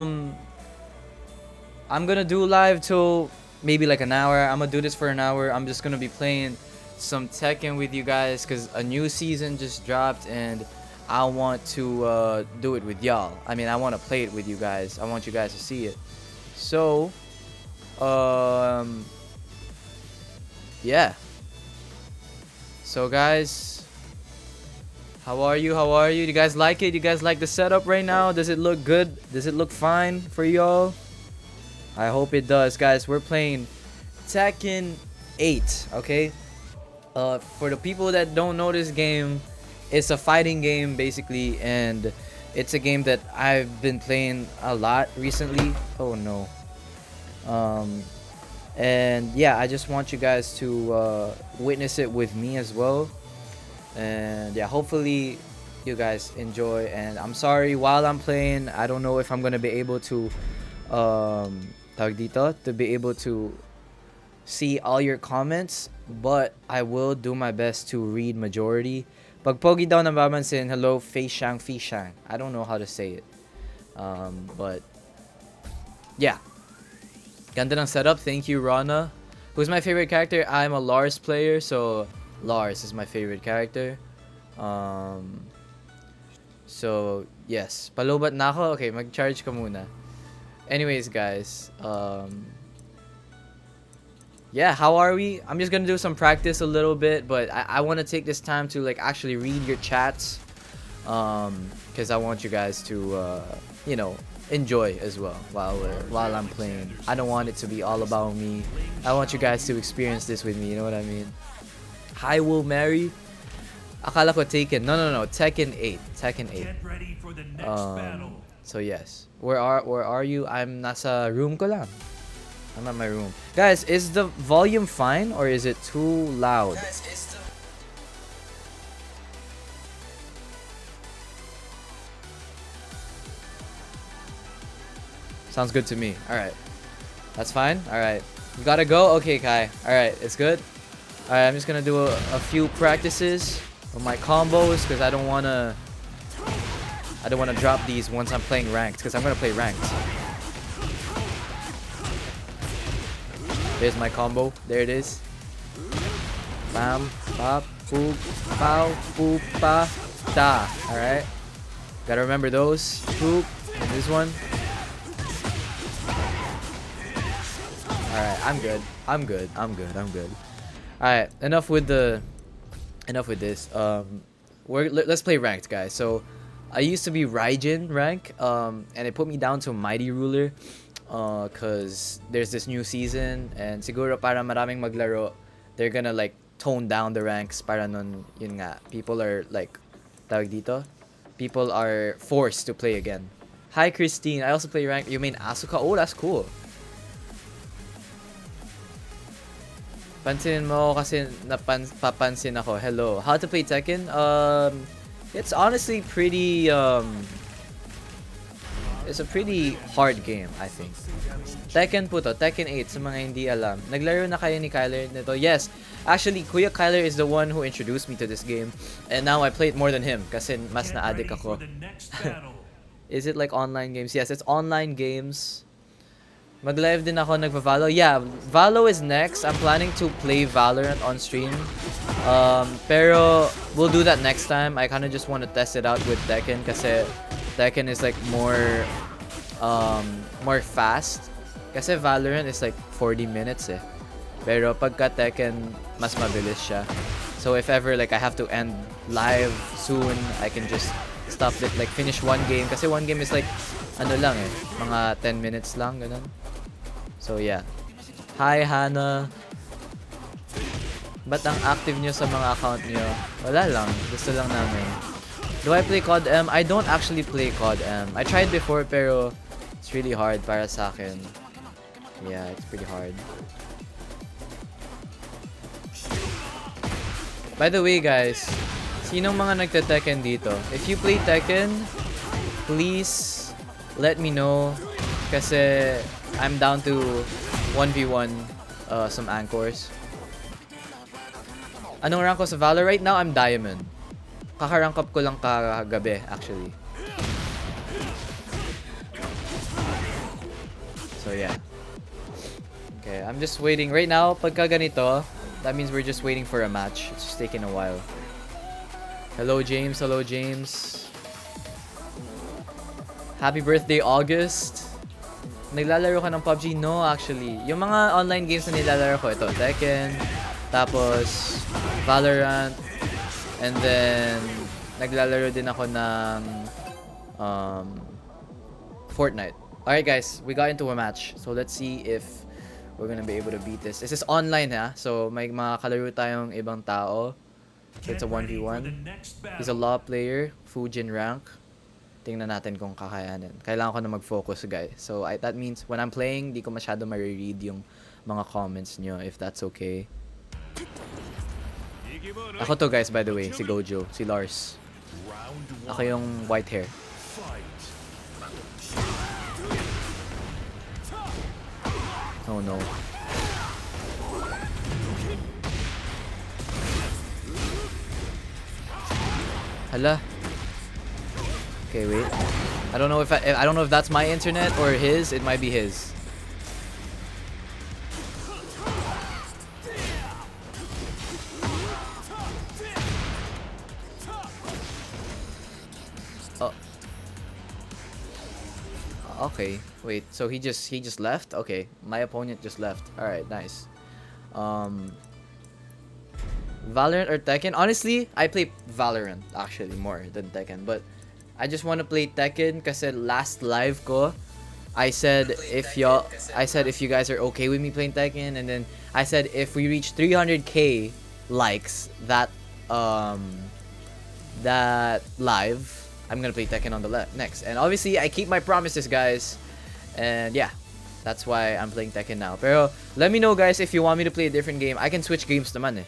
I'm gonna do live till maybe like an hour. I'm gonna do this for an hour. I'm just gonna be playing some Tekken with you guys because a new season just dropped and I want to do it with y'all. I mean, I want to play it with you guys. I want you guys to see it. So, um, yeah. So guys, how are you? How are you? Do you guys like it? You guys like the setup right now? Does it look good? Does it look fine for y'all? I hope it does, guys. We're playing Tekken 8, okay? For the people that don't know this game, it's a fighting game basically, and it's a game that I've been playing a lot recently. Oh no. And yeah, I just want you guys to witness it with me as well. And yeah, hopefully you guys enjoy. And I'm sorry, while I'm playing, I don't know if I'm gonna be able to tawag dito, to be able to see all your comments, but I will do my best to read majority. Pag pogi daw nababansin, hello, Feishang Feishang. I don't know how to say it. But yeah. Ganda ng setup. Thank you, Rana. Who's my favorite character? I'm a Lars player, so Lars is my favorite character. So yes. Palobat na ako? Okay, mag-charge ka muna. Anyways, guys, yeah, how are we? I'm just gonna do some practice a little bit, but I want to take this time to like actually read your chats, because I want you guys to you know, enjoy as well while I'm playing. I don't want it to be all about me. I want you guys to experience this with me. You know what I mean? Hi, Will Mary. Akala ko Tekken. No. Tekken 8. Tekken 8. So yes. Where are you? I'm nasa room ko lang. I'm at my room. Guys, is the volume fine or is it too loud? Sounds good to me. Alright. That's fine? Alright. You gotta go? Okay, Kai. Alright, it's good. Alright, I'm just gonna do a few practices of my combos because I don't wanna drop these once I'm playing ranked, because I'm gonna play ranked. There's my combo. There it is. Bam, bop, boop, pow, boop, pa, da. Alright. Gotta remember those. Boop. And this one. Alright, I'm good. Alright, enough with this. Let's play ranked, guys. So I used to be Raijin rank, and it put me down to Mighty Ruler, cause there's this new season, and siguro para maraming maglaro, they're gonna like tone down the ranks para nun yun nga, people are like tawag dito, people are forced to play again. Hi Christine, I also play rank. You mean Asuka? Oh, that's cool. Pansinin mo kasi papansin ako. Hello. How to play Tekken? It's honestly pretty it's a pretty hard game, I think. Tekken po to, Tekken 8 sa mga hindi alam. Naglaro na kayo ni Kyler nito? Yes. Actually, Kuya Kyler is the one who introduced me to this game, and now I play it more than him kasi mas na-addict ako. Is it like online games? Yes, it's online games. Mag-live din ako, nagva-Valo. Yeah, Valo is next. I'm planning to play Valorant on stream. Pero we'll do that next time. I kind of just want to test it out with Tekken kasi Tekken is like more fast. Kasi Valorant is like 40 minutes eh. Pero pagka Tekken, mas mabilis siya. So if ever like I have to end live soon, I can just stop it, like finish one game. Kasi one game is like ano lang eh, mga 10 minutes lang, ganun. So yeah. Hi Hannah. Ba't ang active nyo sa mga account nyo? Wala lang. Gusto lang namin. Do I play COD M? I don't actually play COD M. I tried before pero it's really hard para sa akin. Yeah, it's pretty hard. By the way guys, sinong mga nagte-Tekken dito? If you play Tekken, please let me know. Kasi I'm down to 1v1 some anchors. Anong rank ko sa Valor? Right now, I'm Diamond. Kakarank up ko lang kagabi, actually. So yeah. Okay, I'm just waiting. Right now, pagka ganito, that means we're just waiting for a match. It's just taking a while. Hello, James. Hello, James. Happy birthday, August. Naglalaro ka ng PUBG? No, actually. Yung mga online games na nilalaro ko, ito, Tekken, tapos Valorant, and then naglalaro din ako ng Fortnite. Alright guys, we got into a match. So let's see if we're gonna be able to beat this. This is online ha, so may mga kalaro tayong ibang tao. So it's a 1v1. He's a law player, Fujin rank. Tingnan natin kung kakayanin. Kailangan ko na mag-focus guys. So that means when I'm playing, di ko masyado ma-read yung mga comments nyo, if that's okay. Ako to guys, by the way, si Gojo, si Lars. Ako yung white hair. Oh no. Hala. Okay, wait. I don't know if that's my internet or his. It might be his. Oh. Okay. Wait. So he just left? Okay. My opponent just left. All right, nice. Valorant or Tekken? Honestly, I play Valorant actually more than Tekken, but I just want to play Tekken kasi last live ko I said if you guys are okay with me playing Tekken, and then I said if we reach 300k likes that live, I'm gonna play Tekken on the next. And obviously I keep my promises guys, and yeah, that's why I'm playing Tekken now. Pero let me know guys if you want me to play a different game. I can switch games naman eh.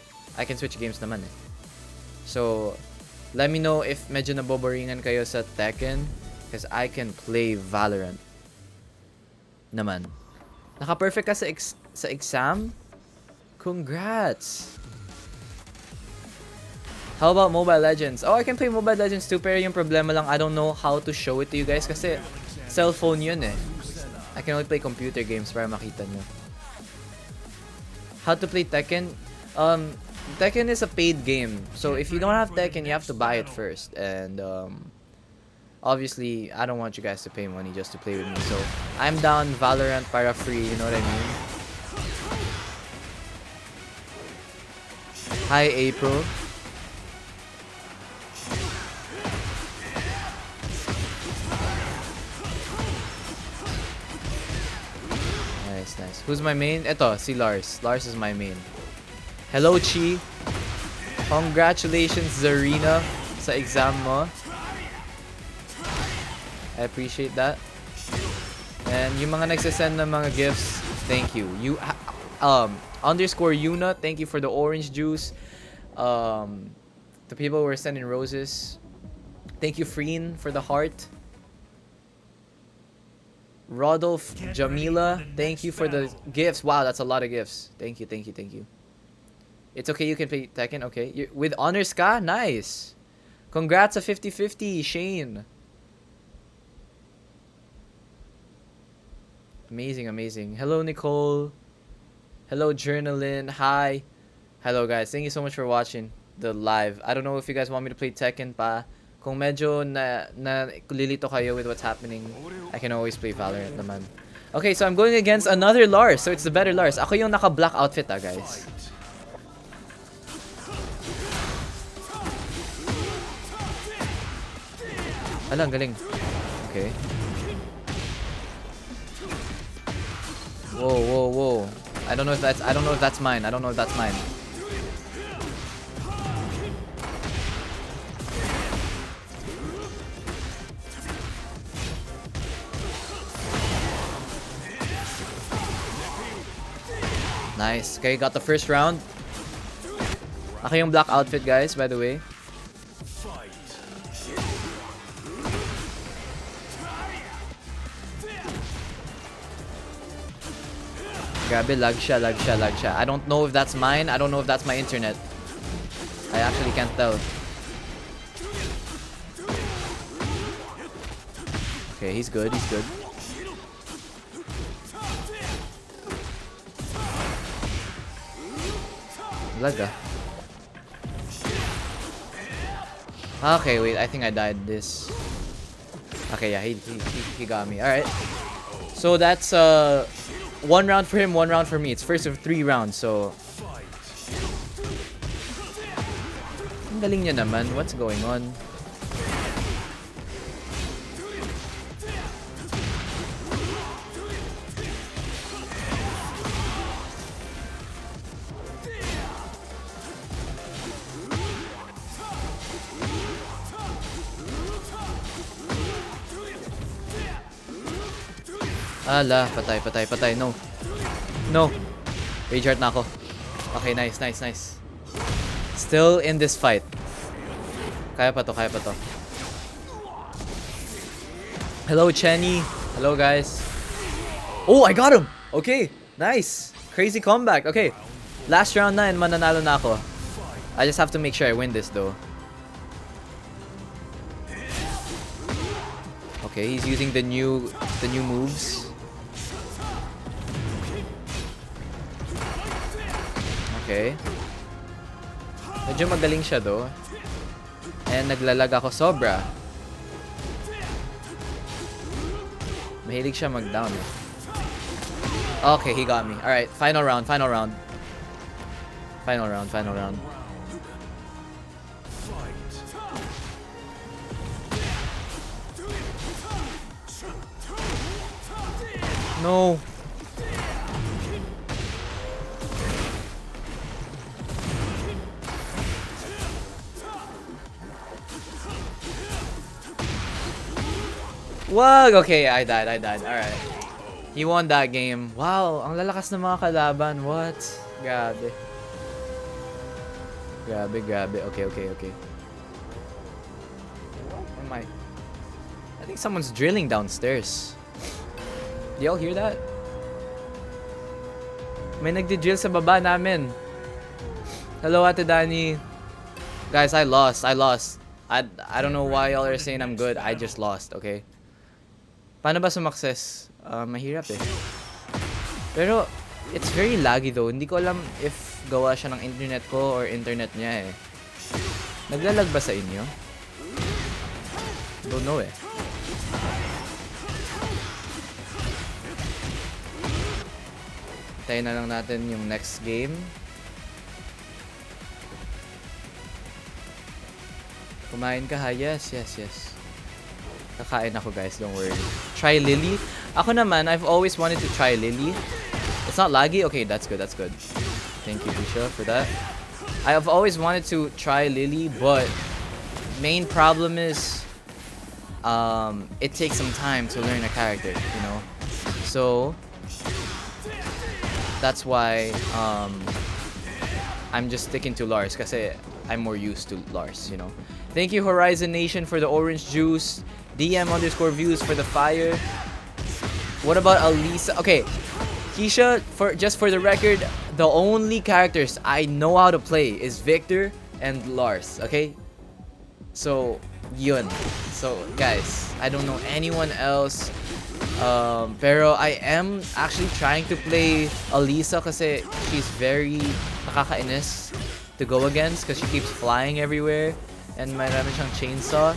So let me know if medyo naboboringan kayo sa Tekken, because I can play Valorant naman. Naka-perfect ka sa exam? Congrats! How about Mobile Legends? Oh, I can play Mobile Legends too, pero yung problema lang, I don't know how to show it to you guys kasi cellphone yun eh. I can only play computer games para makita nyo. How to play Tekken? Tekken is a paid game, so if you don't have Tekken, you have to buy it first, and obviously I don't want you guys to pay money just to play with me, so I'm down Valorant para free, you know what I mean? Hi April. Nice. Who's my main? Eto, si Lars. Lars is my main. Hello, Chi. Congratulations, Zarina, sa exam mo. I appreciate that. And yung mga nagsasend ng mga gifts, thank you. Underscore Yuna, thank you for the orange juice. The people who were sending roses, thank you, Freen, for the heart. Rodolph Jamila, thank you for the gifts. Wow, that's a lot of gifts. Thank you. It's okay, you can play Tekken, okay. With honors ka? Nice. Congrats sa 50-50, Shane. Amazing. Hello, Nicole. Hello, Journalin. Hi. Hello, guys. Thank you so much for watching the live. I don't know if you guys want me to play Tekken pa. Kung medyo na lilito kayo with what's happening, I can always play Valorant naman. Okay, so I'm going against another Lars. So it's the better Lars. Ako yung naka-black outfit guys. Alang, galing. Okay. Whoa. I don't know if that's mine. Nice. Okay, got the first round. Ako yung black outfit, guys, by the way. Grabe, lag siya. I don't know if that's mine. I don't know if that's my internet. I actually can't tell. Okay, he's good. Lag ah. Okay, wait. I think I died this. Okay, yeah, he got me. All right. So that's 1 round for him, 1 round for me. It's first of 3 rounds. So ang galing niya naman. What's going on? Ala, patay. No. No. Rage heart na ako. Okay, nice. Still in this fight. Kaya pa to. Hello, Chenny. Hello, guys. Oh, I got him! Okay, nice. Crazy comeback. Okay. Last round na and mananalo na ako. I just have to make sure I win this, though. Okay, he's using the new moves. Okay. Medyo magaling siya though. And naglalag ako sobra. Mahilig siya mag-down. Okay, he got me. Alright, final round. No. Wag! Okay, I died. Alright. He won that game. Wow, ang lalakas ng mga kalaban. What? Grabe. Okay. Am I think someone's drilling downstairs. Do y'all hear that? May nagdi-drill sa baba namin. Hello, Ate Dani. Guys, I lost. I don't know why y'all are saying I'm good. I just lost, okay? Paano ba sumakses? Mahirap eh. Pero, it's very laggy though. Hindi ko alam if gawa siya ng internet ko or internet niya eh. Naglalag ba sa inyo? Don't know eh. Tayo na lang natin yung next game. Kumain ka ha? Yes. Kakain ako guys, don't worry. Try Lily. Ako naman, I've always wanted to try Lily. It's not laggy? Okay, that's good. Thank you, Bisha, for that. I have always wanted to try Lily, but main problem is it takes some time to learn a character, you know? So that's why I'm just sticking to Lars kasi I'm more used to Lars, you know? Thank you, Horizon Nation, for the orange juice. DM_views for the fire. What about Alisa? Okay, Keisha, just for the record, the only characters I know how to play is Victor and Lars, okay? So, yun. So, guys, I don't know anyone else. Pero I am actually trying to play Alisa kasi she's very nakakainis to go against because she keeps flying everywhere and marami siyang chainsaw.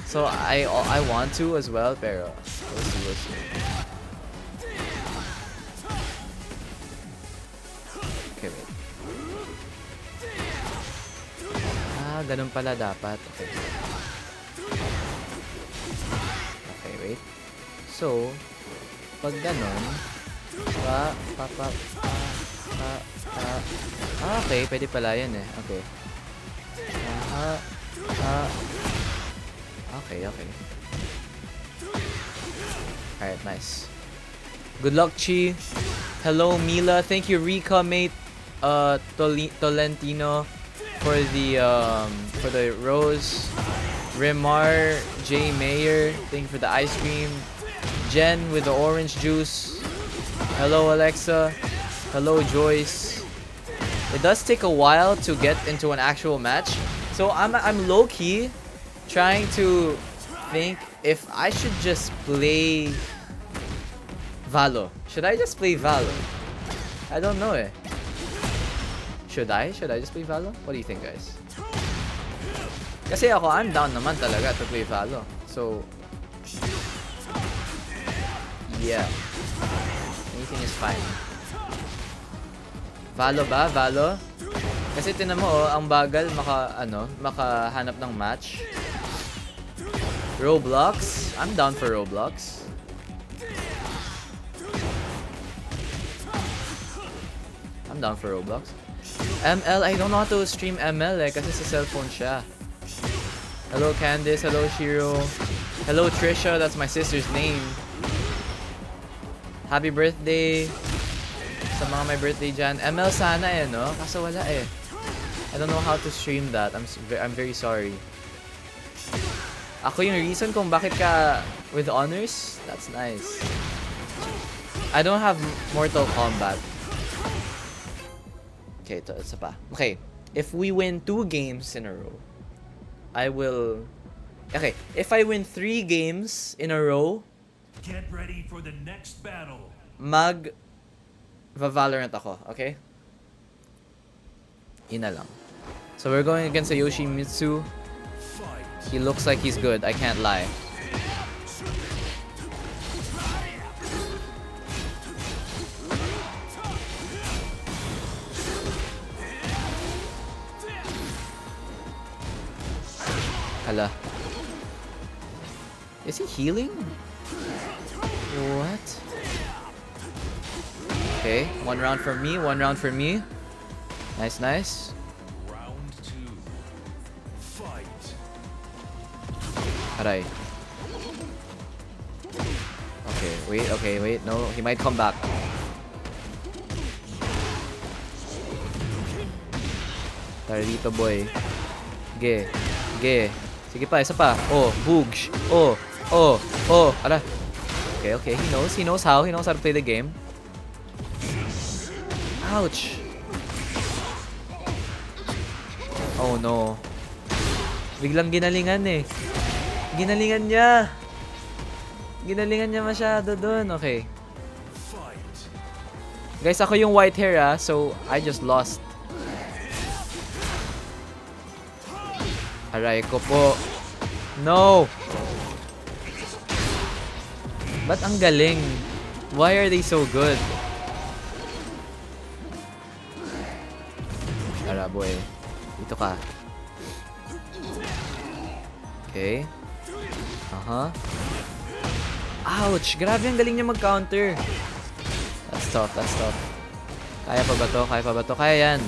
So I want to as well, pero we'll see. Okay, wait. Ganun pala dapat. Okay, wait. So, pag ganun, okay, pwede pala yan eh. Okay. Okay. Alright, nice. Good luck, Chi. Hello, Mila. Thank you, Rika, mate. Tolentino for the rose. Remar, J Mayer, thank you for the ice cream. Jen with the orange juice. Hello, Alexa. Hello, Joyce. It does take a while to get into an actual match, so I'm low key trying to think if I should just play Valo. Should I just play Valo? I don't know eh. Should I? Should I just play Valo? What do you think, guys? Kasi ako, I'm down naman talaga to play Valo. So, yeah. Anything is fine. Valo ba? Valo? Kasi tinan mo, oh, ang bagal makahanap ng match. Roblox? I'm down for Roblox. I'm down for Roblox. ML, I don't know how to stream ML kasi sa cellphone siya. Hello Candice, hello Shiro. Hello Trisha, that's my sister's name. Happy birthday sa mga may birthday dyan. ML sana no? Kaso wala I don't know how to stream that. I'm very sorry. Ako yung reason kung bakit ka with honors. That's nice. I don't have Mortal Kombat. Okay, ito isa pa. Okay, if we win 2 games in a row, I will... Okay, if I win 3 games in a row, get ready for the next battle. Valorant ako, okay? Ina lang. So we're going against a Yoshimitsu. He looks like he's good, I can't lie. Hala. Is he healing? What? Okay, 1 round for me, 1 round for me. Nice, nice. Round 2. Fight. Aray. Okay, wait. No, he might come back. Tara dito, boy. Ge. Sige pa, isa pa. Oh, Boogs. Oh. Ara. Okay. He knows how to play the game. Ouch. Oh no. Biglang ginalingan Ginalingan niya masyado dun. Okay. Guys, ako yung white hair so I just lost. Aray ko po. No! Ba't ang galing? Why are they so good? Tara, boy. Dito ka. Okay. Ouch! Grabe, ang galing niya mag-counter. That's tough. Kaya pa ba to? Kaya yan.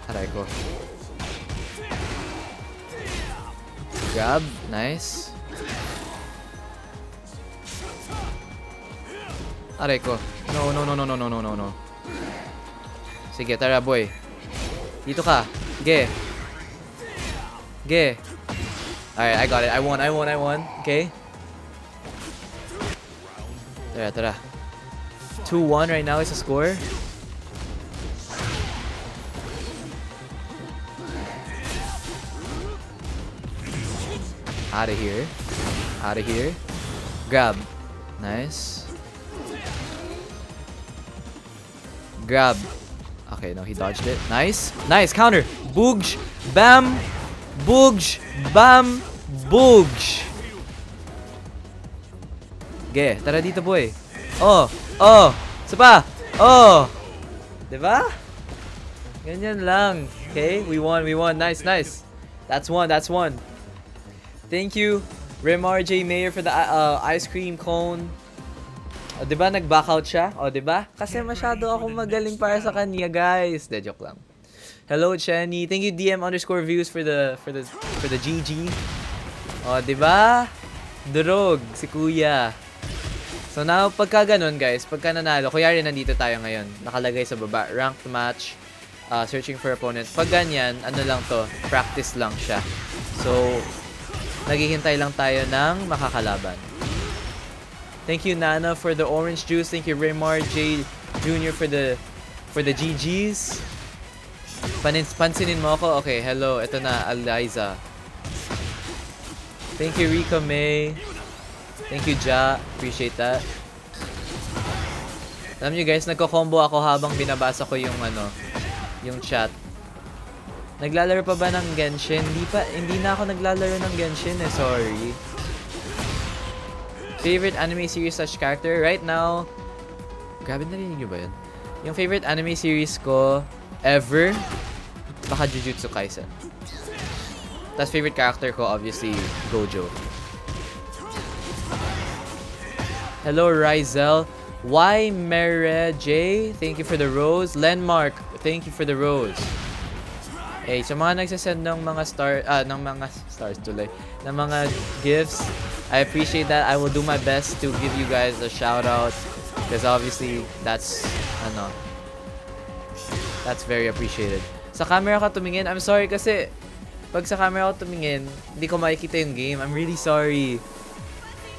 Aray ko. Grab. Nice. Aray ko. No. Sige, tara boy. Dito ka. Ge. Alright, I got it. I won. Okay. Tara. 2-1 right now is the score. Out of here. Grab. Nice. Grab. Okay, no, he dodged it. Nice. Counter. Boogsh. Bam. Boogsh. Bam. Boogsh. Ge, tara dito, boy. Oh. Isa pa. Oh. Diba? Ganyan lang. Okay, we won. Nice. That's one. Thank you, Remar J. Mayer, for the ice cream cone. O, diba nag-backout siya? O, diba? Kasi masyado akong magaling para sa kanya, guys. De, joke lang. Hello, Chenny. Thank you, DM_views for the GG. O, diba? Durog, si Kuya. So, now, pagka ganun, guys, pagka nanalo, kuyari nandito tayo ngayon, nakalagay sa baba, ranked match, searching for opponent. Pag ganyan, ano lang to, practice lang siya. So, naghihintay lang tayo ng makakalaban. Thank you, Nana, for the orange juice. Thank you, Raymar J. Jr. for the GGs. Pansinin mo ako? Okay, hello. Ito na, Eliza. Thank you, Rika May. Thank you, Ja. Appreciate that. Alam niyo guys, nagko-combo ako habang binabasa ko yung yung chat. Naglalaro pa ba ng Genshin? Hindi na ako naglalaro ng Genshin eh, sorry. Favorite anime series / character? Right now, grabe, narinig niyo ba yun? Yung favorite anime series ko ever, baka Jujutsu Kaisen. Tapos favorite character ko, obviously, Gojo. Hello, Rizel. Why Mere J? Thank you for the rose. Lenmark, thank you for the rose. Hey, sa mga nagsasend ng mga stars tuloy, ng mga gifts, I appreciate that. I will do my best to give you guys a shout out because obviously that's very appreciated. Sa camera ka tumingin, I'm sorry kasi pag sa camera ko tumingin, hindi ko makikita yung game. I'm really sorry.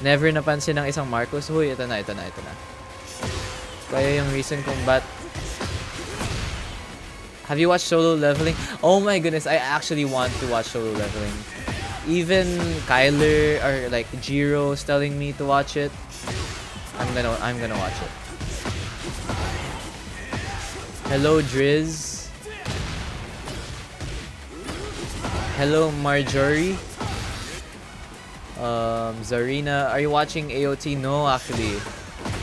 Never napansin ng isang Marcos. Huy, ito na. Kaya yung reason kung ba't... Have you watched Solo Leveling? Oh my goodness, I actually want to watch Solo Leveling. Even Kyler or like Jiro is telling me to watch it. I'm gonna watch it. Hello, Driz. Hello, Marjorie. Zarina, are you watching AOT? No, actually.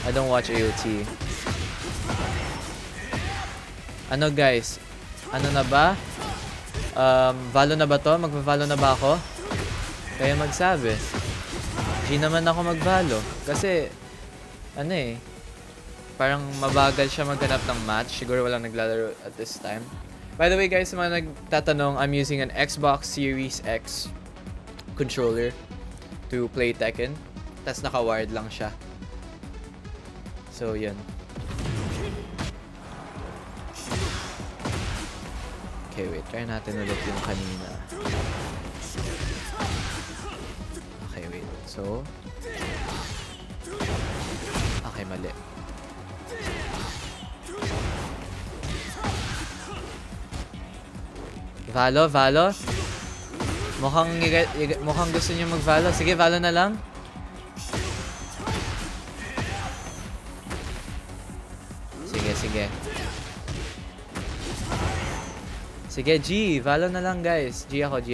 I don't watch AOT. Ano guys? Ano na ba? Valo na ba to? Magpa-valo na ba ako? Kaya magsabi. G naman ako mag-valo. Kasi, parang mabagal siya maghanap ng match. Siguro walang naglalaro at this time. By the way guys, sa mga nagtatanong, I'm using an Xbox Series X controller to play Tekken. Tapos naka-wired lang siya. So, yun. Okay, wait. Try natin ulit yung kanina. Okay, wait. So, okay, mali. Valo? Mukhang gusto niyo mag-Valo. Sige, Valo na lang. Sige. Sige, G. Valo na lang, guys. G ako.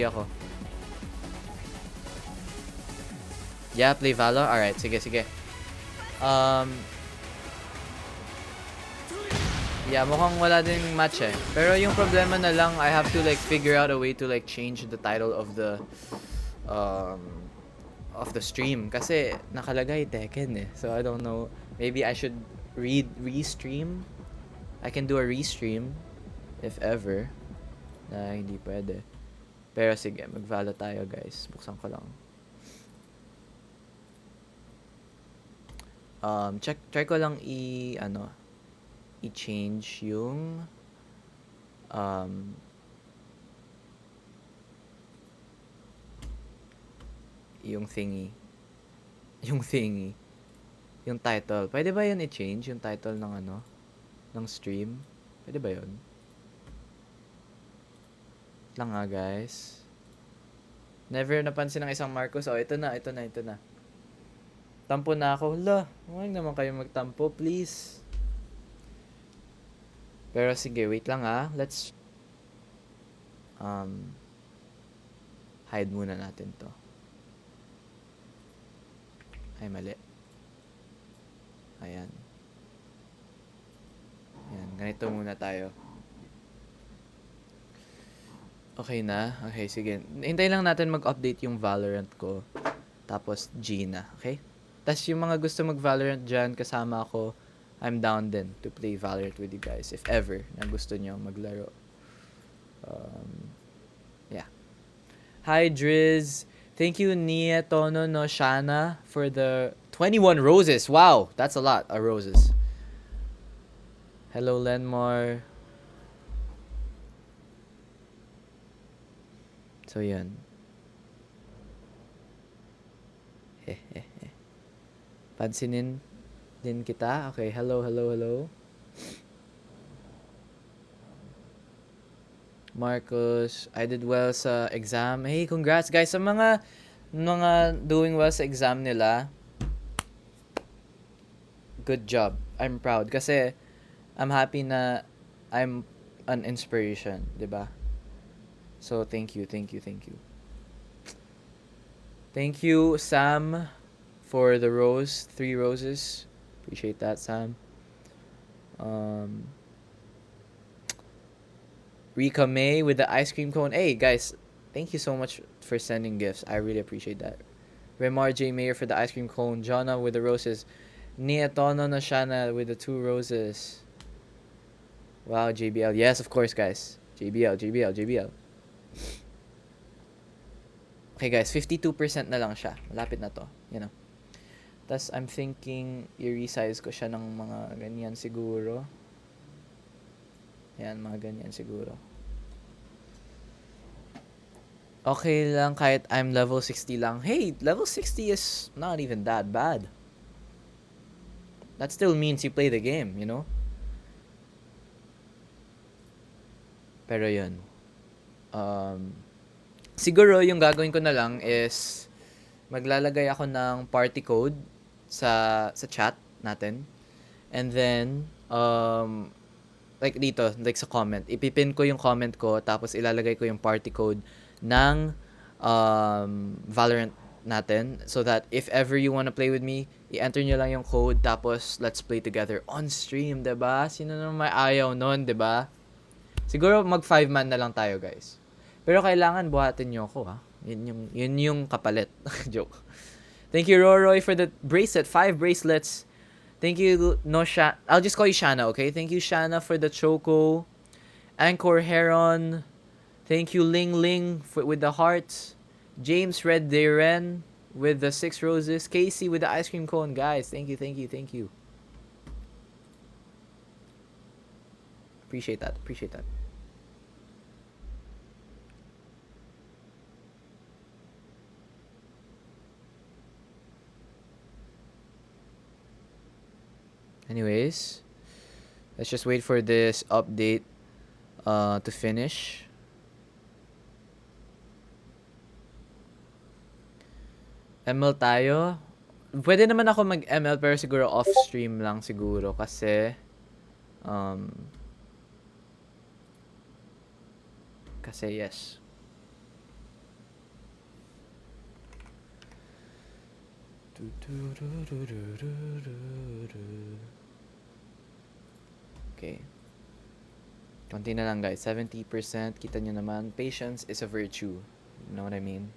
Yeah, play Valo? Alright, sige. Yeah, mukhang wala din match eh. Pero yung problema na lang, I have to like figure out a way to like change the title of the stream kasi nakalagay Tekken eh. So I don't know. Maybe I should restream. I can do a restream if ever. Na hindi pwede. Pero sige, mag-Valo tayo guys. Buksan ko lang. Try ko lang i-change yung yung thingy. Yung title. Pwede ba yun i-change yung title ng ng stream? Pwede ba yun? Lang nga guys. Never napansin ng isang Marcos. Oh, ito na. Tampo na ako. Hala, huwag naman kayo magtampo, please. Pero sige, wait lang Let's hide muna natin to. Ay, mali. Ayan, ganito muna tayo. Okay na? Okay, sige. Hintayin lang natin mag-update yung Valorant ko. Tapos Gina, okay? Tapos yung mga gusto mag-Valorant dyan, kasama ako, I'm down din to play Valorant with you guys if ever na gusto niyo maglaro. Yeah. Hi, Driz. Thank you, Nia, Tono, no, Shana, for the 21 roses. Wow, that's a lot of roses. Hello, Lenmar. So, yan. Pansinin din kita. Okay, hello. Marcos, I did well sa exam. Hey, congrats guys sa mga doing well sa exam nila. good job. I'm proud. Kasi, I'm happy na I'm an inspiration, di ba? So, thank you, thank you, thank you. Thank you, Sam, for the rose. 3 roses. Appreciate that, Sam. Rika May with the ice cream cone. Hey, guys, thank you so much for sending gifts. I really appreciate that. Remar J. Mayer for the ice cream cone. Jonna with the roses. Nia Tono Nashana with the 2 roses. Wow, JBL. Yes, of course, guys. JBL, JBL, JBL. Okay, guys, 52% na lang siya. Malapit na to, you know. Tas I'm thinking i-resize ko siya ng mga ganyan siguro. Yan, mga ganyan siguro. Okay lang kahit I'm level 60 lang. Hey, level 60 is not even that bad. That still means you play the game, you know? Pero yun. Siguro yung gagawin ko na lang is maglalagay ako ng party code sa chat natin. And then, like dito, like sa comment, ipipin ko yung comment ko, tapos ilalagay ko yung party code ng Valorant natin, so that if ever you wanna play with me, i-enter nyo lang yung code, tapos let's play together on stream, diba? Sino naman may ayaw nun, diba? Siguro mag 5-man na lang tayo, guys. Pero kailangan buhatin nyo ako, ha? Yun yung kapalit. Joke. Thank you, Roroy, for the bracelet. 5 bracelets. Thank you, I'll just call you Shana, okay? Thank you, Shana, for the choco. Anchor Heron. Thank you, Ling Ling, with the hearts. James Red Daren with the 6 roses. Casey with the ice cream cone. Guys, thank you, thank you, thank you. Appreciate that, appreciate that. Anyways, let's just wait for this update to finish. ML tayo. Pwede naman ako mag-ML pero siguro off-stream lang siguro kasi yes. Okay. Konti na lang, guys. 70%. Kita nyo naman. Patience is a virtue. You know what I mean?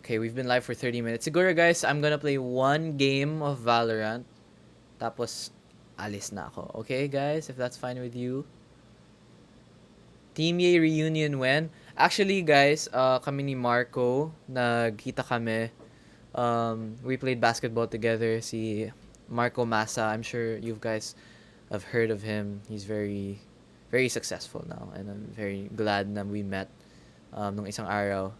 Okay, we've been live for 30 minutes. Siguro, guys, I'm gonna play 1 game of Valorant. Tapos, alis na ako. Okay, guys? If that's fine with you. Team Yay reunion when? Actually, guys, kami ni Marco, nagkita kami. We played basketball together. Si Marco Massa, I'm sure you guys have heard of him. He's very, very successful now. And I'm very glad na we met nung isang araw.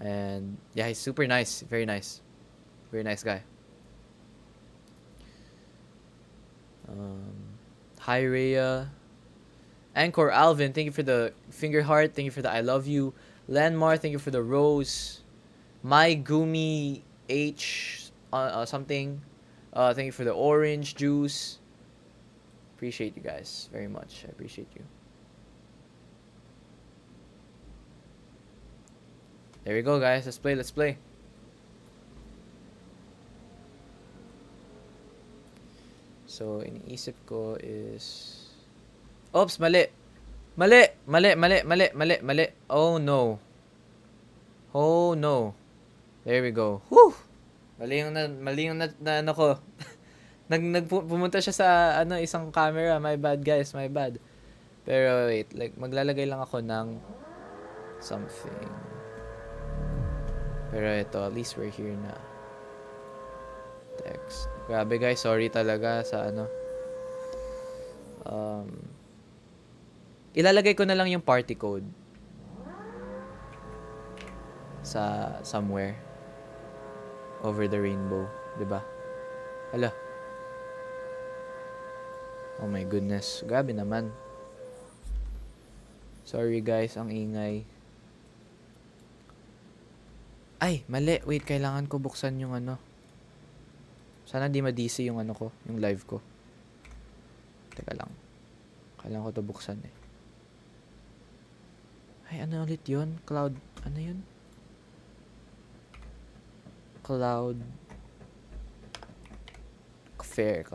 And yeah, he's super nice. Very nice. Very nice guy. Hi, Rhea. Anchor Alvin, thank you for the finger heart. Thank you for the I love you. Landmar, thank you for the rose. My Gumi H something. Thank you for the orange juice. Appreciate you guys very much. I appreciate you. There we go, guys. Let's play. Let's play. So, iniisip ko is... Oops, mali. Mali. Oh, no. Oh, no. There we go. Whew! Mali yung ano ko. Pumunta siya sa isang camera. My bad, guys. My bad. Pero wait, like maglalagay lang ako ng something. Pero ito, at least we're here na. Text. Grabe, guys, sorry talaga sa ilalagay ko na lang yung party code sa somewhere over the rainbow, 'di ba? Hala. Oh my goodness, grabe naman. Sorry guys, ang ingay. Ay, mali. Wait, kailangan ko buksan yung ano. Sana di ma-DC yung ano ko, yung live ko. Teka lang. Kailangan ko to buksan eh. Ay, ano ulit yun? Cloud, ano yun? Cloud Fair.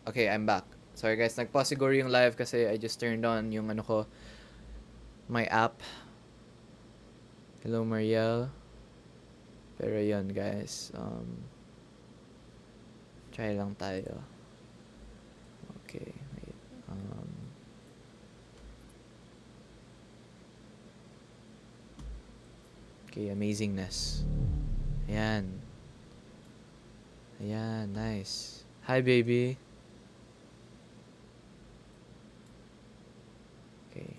Okay, I'm back. Sorry guys, nag-pause siguro yung live kasi I just turned on yung ano ko, my app. Hello, Mariel. Pero yun guys, try lang tayo. Okay, wait. Okay, amazingness. Ayan. Ayan, nice. Hi, baby. Okay.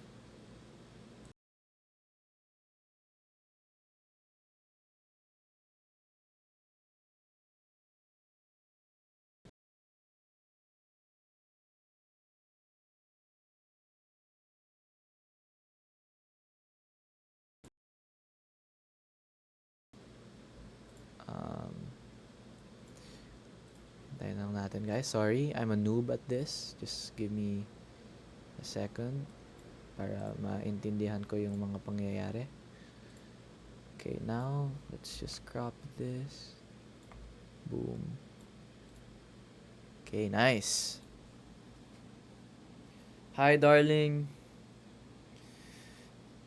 Um, Tayo lang natin guys. Sorry, I'm a noob at this. Just give me a second para maintindihan ko yung mga pangyayari. Okay, now let's just crop this. Boom. Okay, nice. Hi, darling.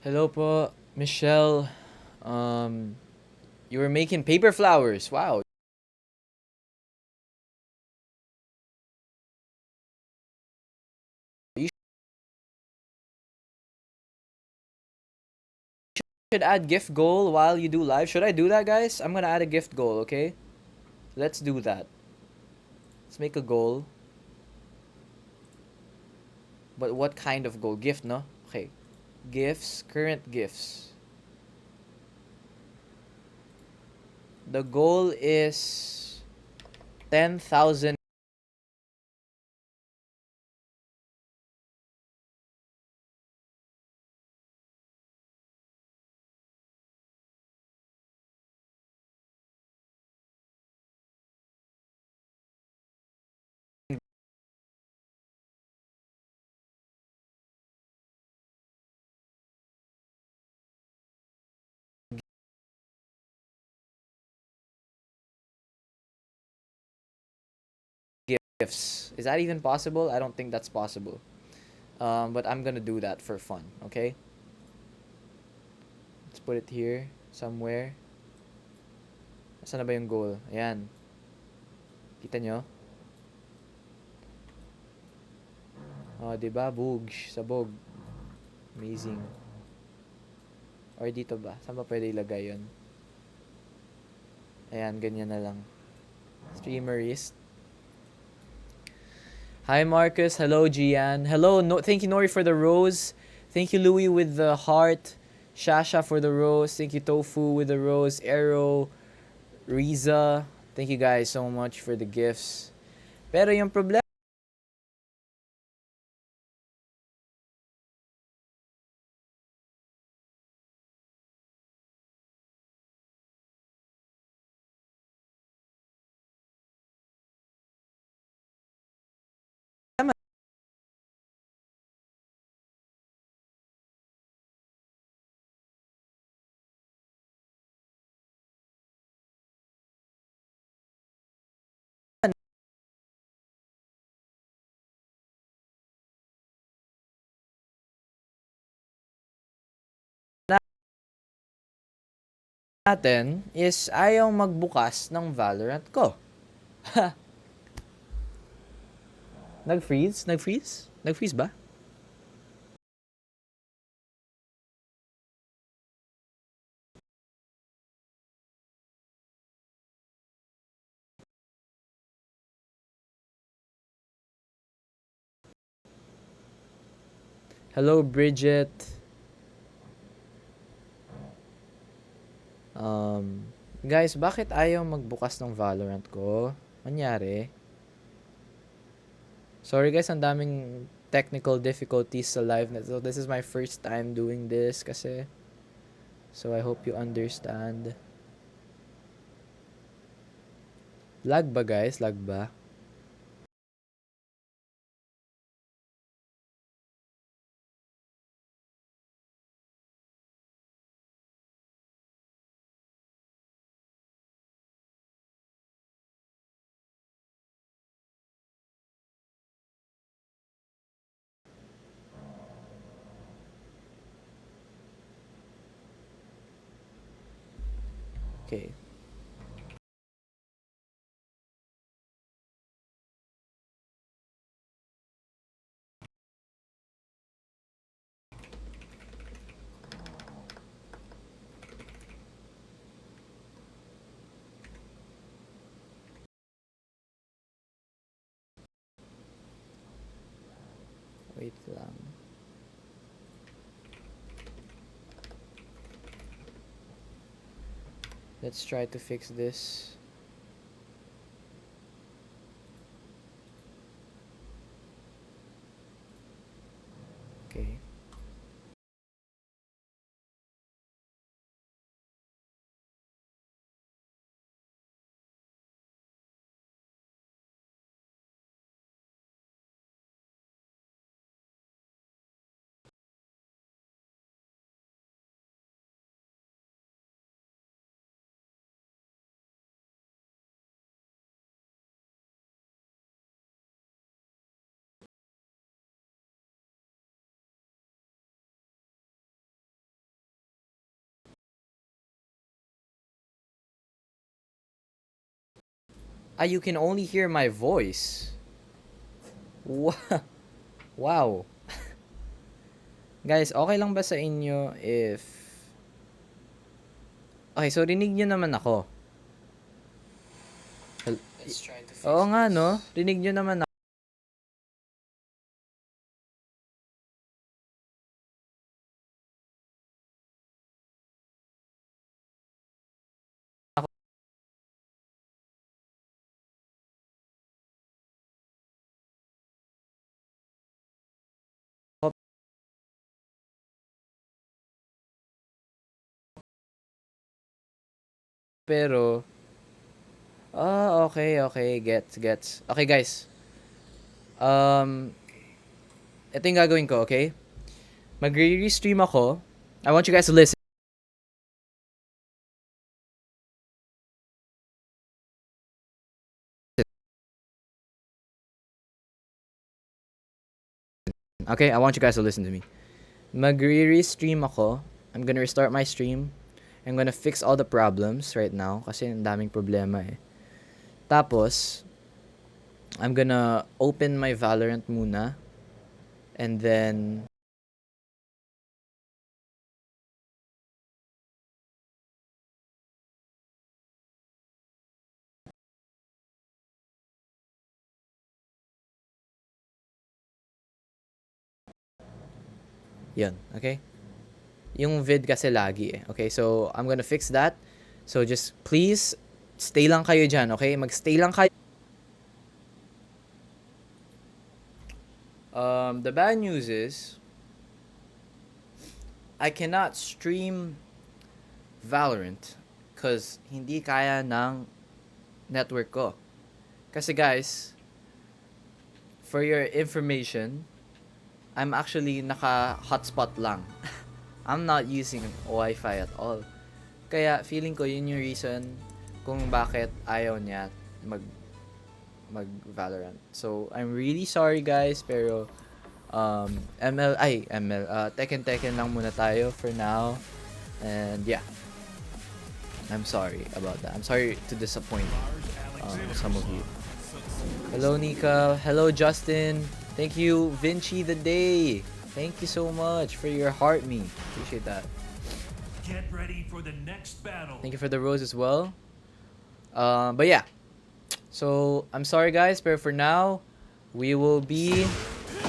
Hello po, Michelle. You were making paper flowers. Wow. You should add gift goal while you do live. Should I do that, guys? I'm gonna add a gift goal, okay? Let's do that. Let's make a goal. But what kind of goal? Gift, no? Okay. Gifts, current gifts. The goal is 10,000 gifts. Is that even possible? I don't think that's possible. But I'm gonna do that for fun, okay? Let's put it here, somewhere. Saan na ba yung goal? Ayan. Kita nyo? Oh, diba? Boogs. Sabog. Amazing. Or dito ba? Saan ba pwede ilagay yun? Ayan, ganyan na lang. Streamerist. Hi, Marcus. Hello, Gian. Hello, thank you, Nori, for the rose. Thank you, Louie, with the heart. Shasha for the rose. Thank you, Tofu, with the rose. Arrow. Riza. Thank you guys so much for the gifts. Pero yung problema natin is ayaw magbukas ng Valorant ko. Nag-freeze? Nag-freeze? Nag-freeze ba? Hello, Bridget. Guys, bakit ayaw magbukas ng Valorant ko? Manyari? Sorry guys, ang daming technical difficulties sa live na. So this is my first time doing this kasi So I hope you understand. Lag ba guys? Lag ba? Okay. Wait lang. Let's try to fix this. Okay. Ah, you can only hear my voice. Wow. Guys, okay lang ba sa inyo if... Okay, so rinig nyo naman ako. Oo nga, no? Rinig nyo naman ako, pero... Ah, okay, okay. Gets. Okay, guys. Ito yung gagawin ko, okay? Magre-restream ako. I want you guys to listen. Okay? I want you guys to listen to me. Magre-restream ako. I'm gonna restart my stream. I'm gonna fix all the problems right now kasi ang daming problema eh. Tapos, I'm gonna open my Valorant muna. And then... Yun, okay? Yung vid kasi lagi eh. Okay, so I'm gonna fix that. So just please, stay lang kayo dyan, okay? Magstay lang kayo. The bad news is, I cannot stream Valorant because hindi kaya ng network ko. Kasi guys, for your information, I'm actually naka-hotspot lang. I'm not using Wi-Fi at all. Kaya feeling ko yun yung reason kung bakit ayaw niya mag Valorant. So I'm really sorry guys, pero Tekken lang muna tayo for now. And yeah, I'm sorry about that. I'm sorry to disappoint some of you. Hello Nika, hello Justin. Thank you Vinci the Day. Thank you so much for your heart me. Appreciate that. Get ready for the next battle. Thank you for the rose as well. But yeah. So, I'm sorry guys, but for now, we will be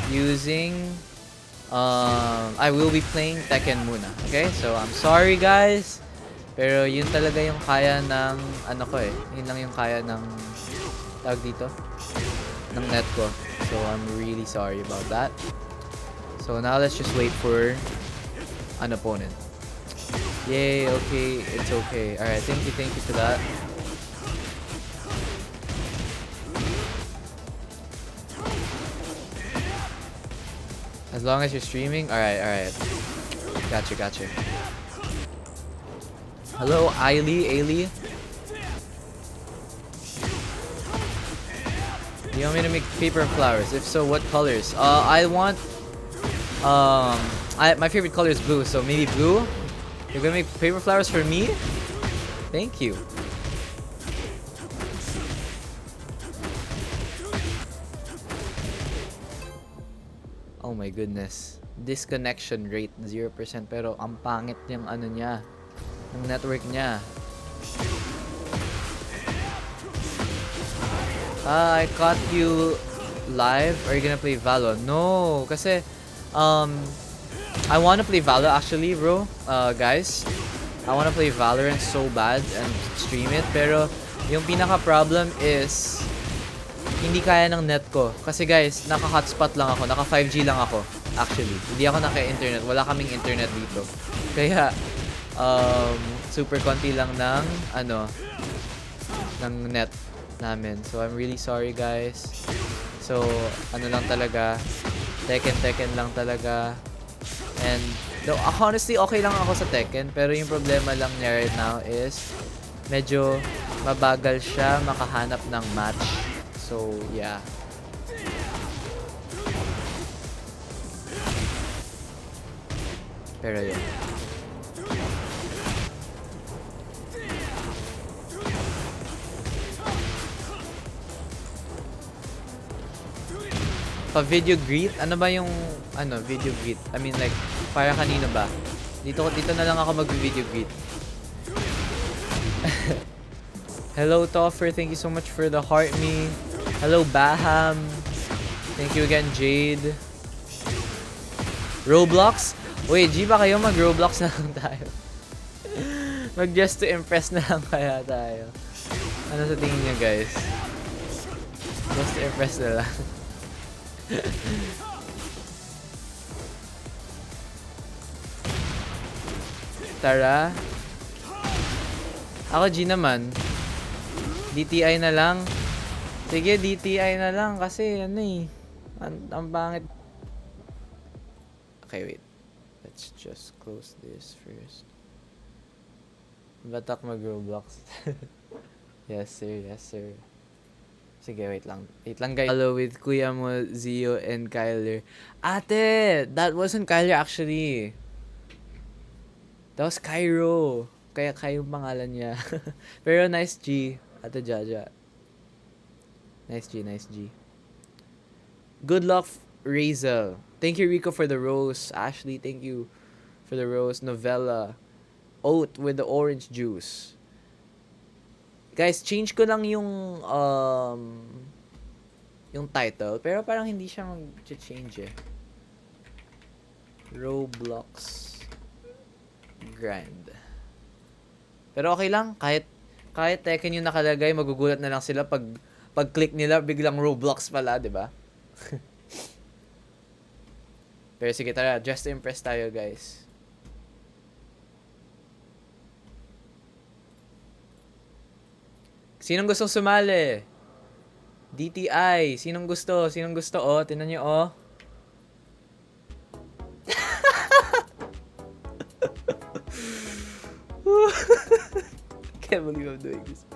using... I will be playing Tekken muna. Okay? So, I'm sorry guys. Pero yun talaga yung kaya ng... Ano ko eh. Yun lang yung kaya ng... Tawag dito? Ng net ko. So, I'm really sorry about that. So, now let's just wait for an opponent. Yay, okay, it's okay. Alright, thank you for that. As long as you're streaming? Alright. Gotcha. Hello, Ailey. You want me to make paper flowers? If so, what colors? I want my favorite color is blue, so maybe blue. You're gonna make paper flowers for me? Thank you. Oh my goodness. Disconnection rate 0% pero ang pangit yung ano niya, ng network niya. I caught you live. Are you gonna play Valo? No, kasi I wanna play Valo actually, bro. Guys, I wanna play Valorant so bad and stream it, pero yung pinaka problem is hindi kaya ng net ko. Kasi guys, naka-hotspot lang ako, naka 5G lang ako actually. Hindi ako naka-internet, wala kaming internet dito. Kaya super konti lang ng ng net namin. So I'm really sorry guys. So ano lang talaga, Tekken lang talaga. And no, honestly okay lang ako sa Tekken, pero yung problema lang niya right now is medyo mabagal siya makahanap ng match. So yeah. Pero yun. Pa-video greet? Ano ba yung video greet? I mean like para kanino ba? Dito na lang ako mag-video greet. Hello Toffer, thank you so much for the heart me. Hello Baham. Thank you again Jade. Roblox? Wait, G ba kayo mag-Roblox na lang tayo? Mag-just to impress na lang kaya tayo. Ano sa tingin niyo guys? Just to impress na lang. Tara. Ako G naman. DTI na lang. Sige, DTI na lang kasi ang pangit. Okay, wait. Let's just close this first. Batak mag-Roblox. Yes sir. Sige, wait lang guys. Hello with Kuya mo, Zio, and Kyler. Ate! That wasn't Kyler actually. That was Cairo. Kaya Cairo pangalan niya. Pero nice G, Ate Jaja. Nice G. Good luck, Razel. Thank you, Rico, for the rose. Ashley, thank you for the rose. Novella. Oat with the orange juice. Guys, change ko lang yung title, pero parang hindi siya mag-change eh. Roblox Grind. Pero okay lang, kahit Tekken yung nakalagay, magugulat na lang sila pag click nila biglang Roblox pala, 'di ba? Pero sige, tara, just to impress tayo, guys. Sinong gustong sumali? DTI. Sinong gusto? Oh, tingnan nyo, oh. Can't believe I'm doing this.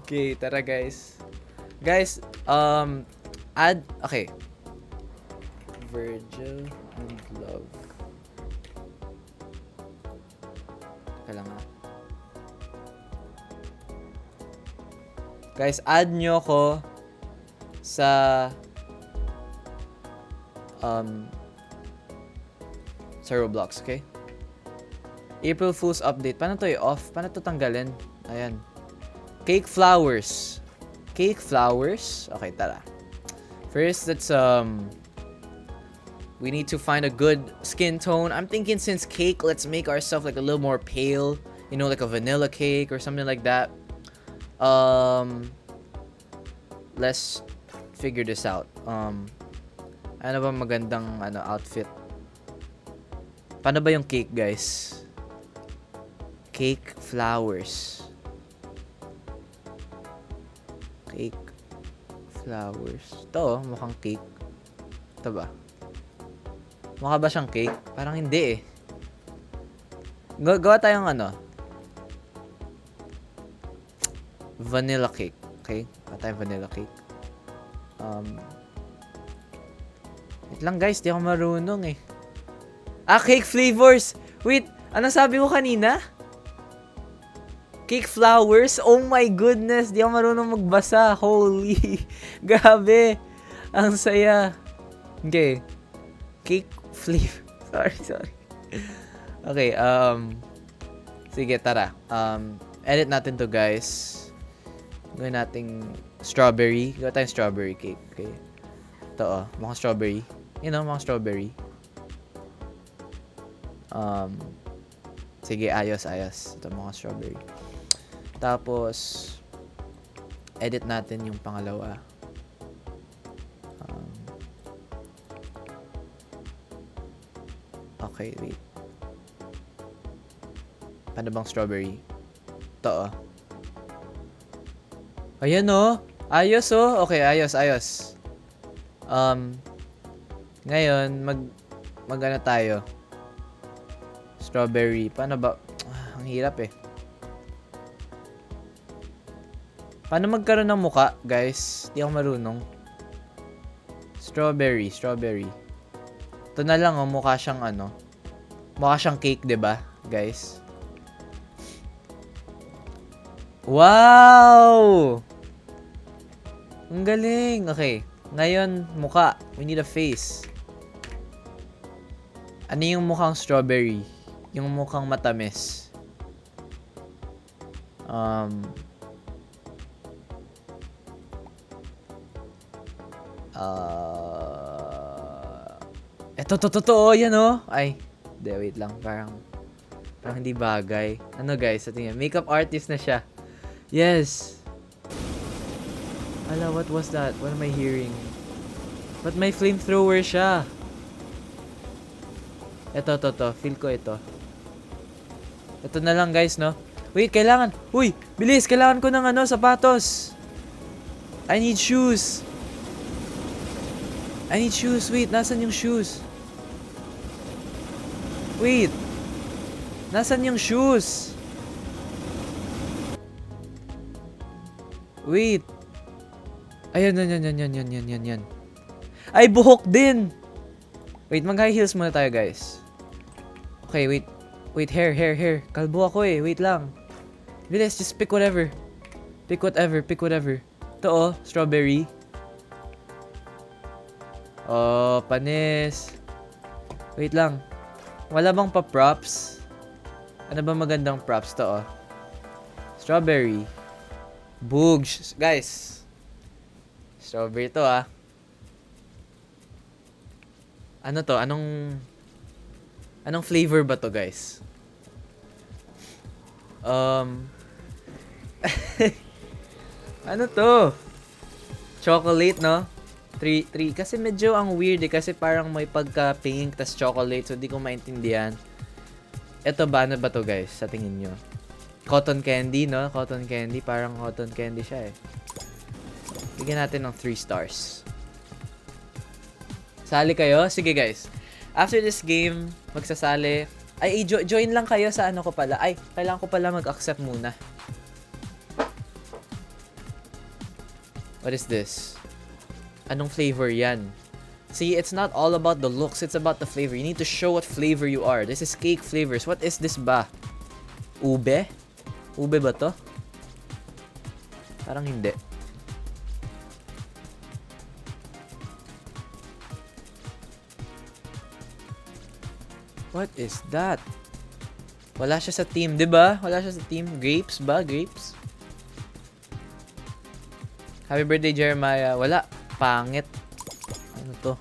Okay, tara, guys. Guys, okay. Virgil and Love. Kailangan. Guys, add nyo ko sa Roblox, okay? April Fool's update. Paano to i-off? Paano to tanggalin? Ayan. Cake flowers. Okay, tara. First, let's we need to find a good skin tone. I'm thinking since cake, let's make ourselves like a little more pale. You know, like a vanilla cake or something like that. Let's figure this out. Ano ba magandang outfit? Paano ba yung cake, guys? Cake flowers. Cake flowers. Ito, mukhang cake. Ito ba? Mukha ba siyang cake? Parang hindi eh. Gawa tayong ano? Vanilla cake. Okay? Gawa tayong vanilla cake. Wait lang guys, di ako marunong eh. Cake flavors! Wait, ano sabi mo kanina? Cake flowers? Oh my goodness, di ako marunong magbasa. Holy, grabe. Ang saya. Okay. Cake flavor. Sorry. Okay, sige, tara. Edit natin to, guys. Gawin nating strawberry. Gawin tayong strawberry cake, okay? Ito, mukhang strawberry. You know, mukhang strawberry. Sige, ayos. Ito, mukhang strawberry. Tapos, edit natin yung pangalawa. Okay, wait. Paano bang strawberry? Ito, Ayan, Ayos, Okay, ayos. Ngayon, mag-ano tayo? Strawberry. Paano ba? Ang hirap eh. Paano magkaroon ng muka, guys? Di ako marunong. Strawberry. Ito na lang, mukha siyang ano. Mukha siyang cake, 'di ba, guys? Wow! Ang galing. Okay. Ngayon, muka. We need a face. Ano yung mukhang strawberry? Yung mukhang matamis. Eto, yan Ay, wait lang. Parang hindi bagay. Ano guys, sa tingin, makeup artist na siya. Yes. Ala, what was that? What am I hearing? But may flamethrower siya. Ito. Feel ko ito. Ito na lang guys, Wait, kailangan. Uy, bilis. Kailangan ko ng sapatos. I need shoes. Wait, nasan yung shoes? Wait. Nasan yung shoes? Wait. Ayan. Ay, buhok din. Wait, mag-high heels muna tayo, guys. Okay, wait. Wait, hair. Kalbo ako eh. Wait lang. Bilis, just pick whatever. Pick whatever. Ito, strawberry. Oh, panis. Wait lang. Wala bang pa-props? Ano ba magandang props to, Strawberry. Boogs. Guys. Strawberry to, Ano to? Anong flavor ba to, guys? Ano to? Chocolate, no? 3. Kasi medyo ang weird kasi parang may pagka-pink tas chocolate, so di ko maintindihan. Ito ba? Ano ba to, guys? Sa tingin nyo? Cotton candy, no? Cotton candy. Parang cotton candy siya, eh. Bigyan natin ng 3 stars. Sali kayo? Sige, guys. After this game, magsasali. Ay, join lang kayo sa ano ko pala. Ay, kailangan ko pala mag-accept muna. What is this? Anong flavor yan? See, it's not all about the looks. It's about the flavor. You need to show what flavor you are. This is cake flavors. What is this ba? Ube? Ube ba to? Parang hindi. What is that? Wala siya sa team, 'di ba? Wala siya sa team. Grapes ba? Grapes? Happy birthday, Jeremiah. Wala. Pangit. Ano to?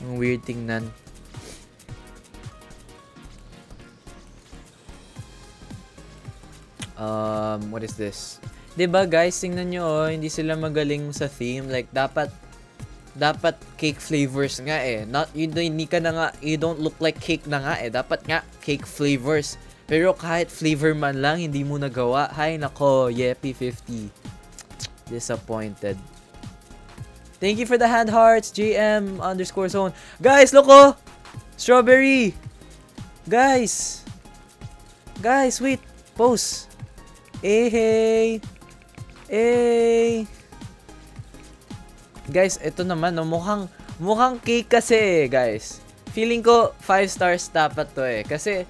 Ang weird tingnan. What is this? 'Di ba guys, tingnan nyo hindi sila magaling sa theme. Like dapat cake flavors nga eh. Not you don't look like cake na nga eh. Dapat nga cake flavors. Pero kahit flavor man lang, hindi mo nagawa. Hay nako, Yeppy50. Disappointed. Thank you for the hand hearts, JM_zone. Guys, look oh! Strawberry! Guys! Guys, wait. Pause. Hey! Guys, ito naman, no, mukhang cake kasi, guys. Feeling ko 5 stars dapat to kasi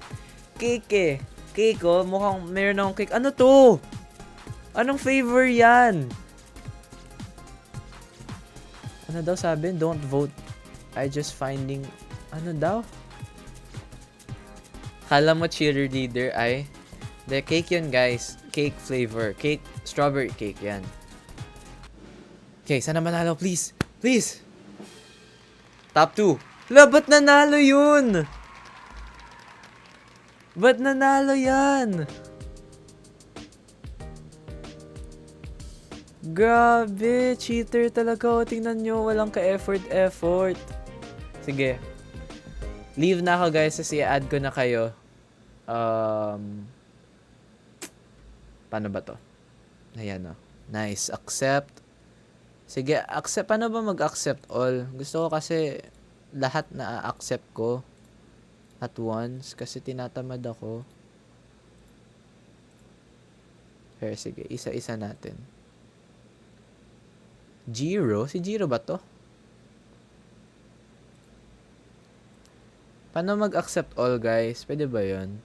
cake Cake oh, mukhang meron akong cake. Ano to? Anong flavor yan? Ano daw sabi? Don't vote. I just finding... Ano daw? Kala mo cheerleader ay... The cake yun, guys. Cake flavor. Cake, strawberry cake yan. Okay, sana manalo, please. Please. Top 2. La, ba't nanalo yun? Ba't nanalo yan? Grabe, cheater talaga. O, tingnan nyo, walang ka-effort. Sige. Leave na ako, guys, kasi add ko na kayo. Paano ba to? Ayan o. Nice. Accept. Sige, accept. Paano ba mag-accept all? Gusto ko kasi lahat na accept ko at once kasi tinatamad ako. Pero sige, isa-isa natin. Jiro? Si Jiro ba to? Paano mag-accept all, guys? Pwede ba yun?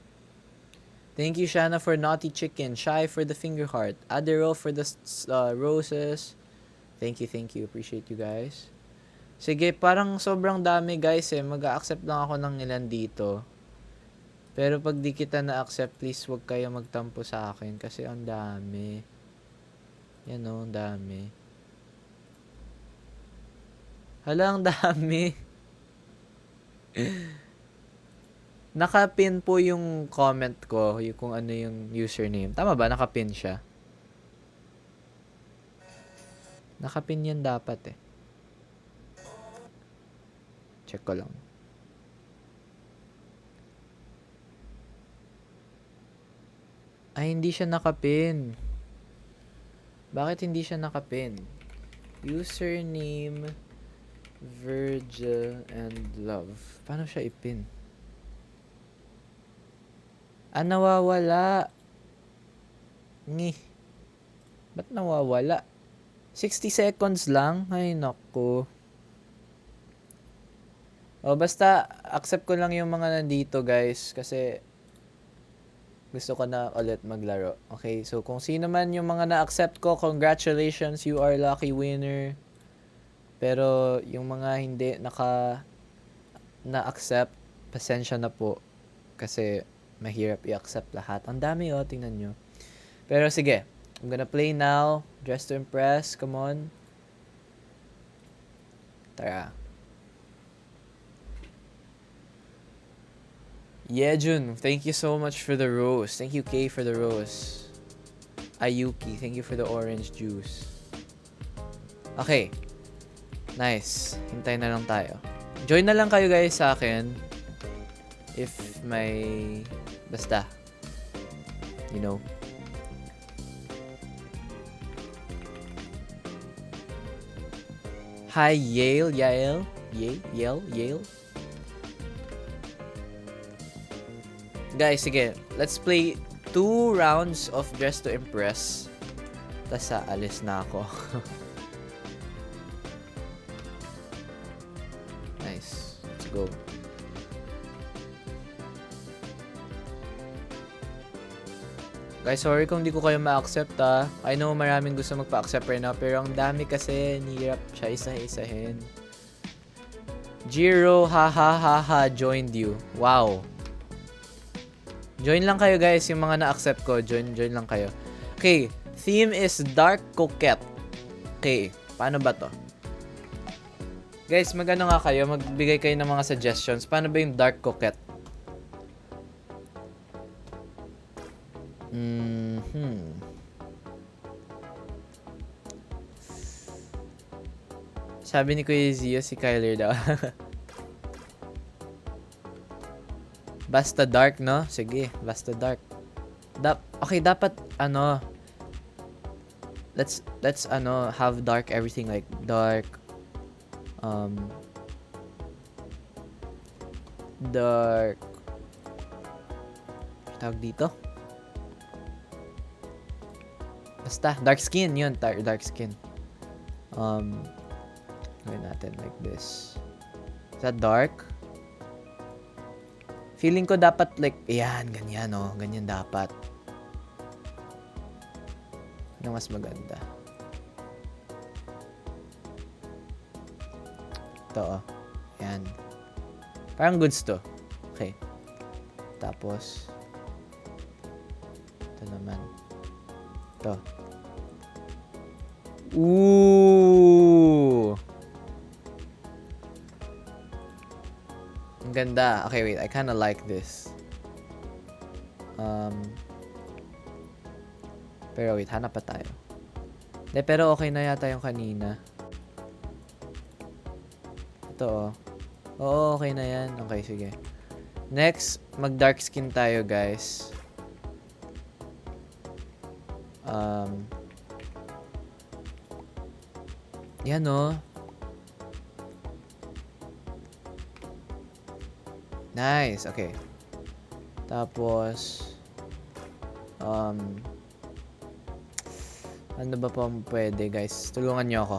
Thank you, Shana, for Naughty Chicken. Shy for the finger heart. Adero for the roses. Thank you. Appreciate you, guys. Sige, parang sobrang dami, guys, Mag-accept lang ako ng ilan dito. Pero pag di kita na-accept, please wag kayo magtampo sa akin kasi ang dami. Yan o, ang dami. Hala, ang dami. Nakapin po yung comment ko, yung kung ano yung username. Tama ba? Nakapin siya. Nakapin yan dapat Check ko lang. Ay, hindi siya nakapin. Bakit hindi siya nakapin? Username, Virgil, and Love. Paano siya ipin? Nawawala. Ba't nawawala? 60 seconds lang? Ay, naku. O, basta, accept ko lang yung mga nandito, guys. Kasi, gusto ko na ulit maglaro. Okay, so kung sino man yung mga na-accept ko, congratulations, you are lucky winner. Pero, yung mga hindi na-accept, pasensya na po. Kasi, mahirap i-accept lahat. Ang dami tingnan nyo. Pero sige, I'm gonna play now. Dress to Impress, come on. Tara. Yejun, thank you so much for the rose. Thank you, Kay, for the rose. Ayuki, thank you for the orange juice. Okay. Nice. Hintayin na lang tayo. Join na lang kayo, guys, sa akin. If may... Basta. You know. Hi, Yale. Guys, sige. Let's play 2 rounds of Dress to Impress. Tas alis na ako. Nice. Let's go. Guys, sorry kung di ko kayo ma-accept I know maraming gusto magpa-accept right now, pero ang dami kasi, nihirap siya isa-isahin. Jiro, joined you. Wow. Join lang kayo, guys, yung mga na-accept ko. Join lang kayo. Okay, theme is Dark Coquette. Okay, paano ba to? Guys, magano nga kayo, magbigay kayo ng mga suggestions. Paano ba yung Dark Coquette? Sabi ni Kuya Zio, si Kyler daw. Basta dark, no? Sige, basta dark. Okay, dapat, let's have dark everything, like, dark, dark, tawag dito? Basta, dark skin, yun, dark skin. Gawin natin like this. Is that dark? Feeling ko dapat like, ayan, ganyan, oh. Ganyan dapat. Ano mas maganda? Ito, oh. Ayan. Parang goods to. Okay. Tapos, ito naman. Ito. Ooh! Ang ganda. Okay, wait. I kinda like this. Pero wait, hanap pa tayo. De, pero okay na yata yung kanina. Ito, oh. Oo, okay na yan. Okay, sige. Next, mag-dark skin tayo, guys. Yan, oh. Nice. Okay. Tapos, ano ba pa pwede, guys? Tulungan nyo ako.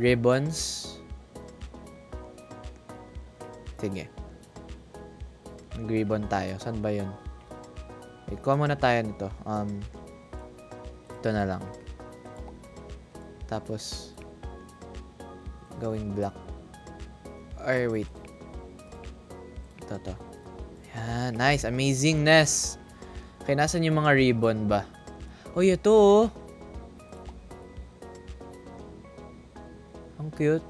Ribbons. Sige. Mag-ribbon tayo. Saan ba yun? Wait, kuha muna tayo nito. Ito na lang. Tapos, gawing black. Or wait. Ito. Yan. Nice. Amazingness. Okay, nasan yung mga ribbon ba? Oh, ito, oh. Ang cute.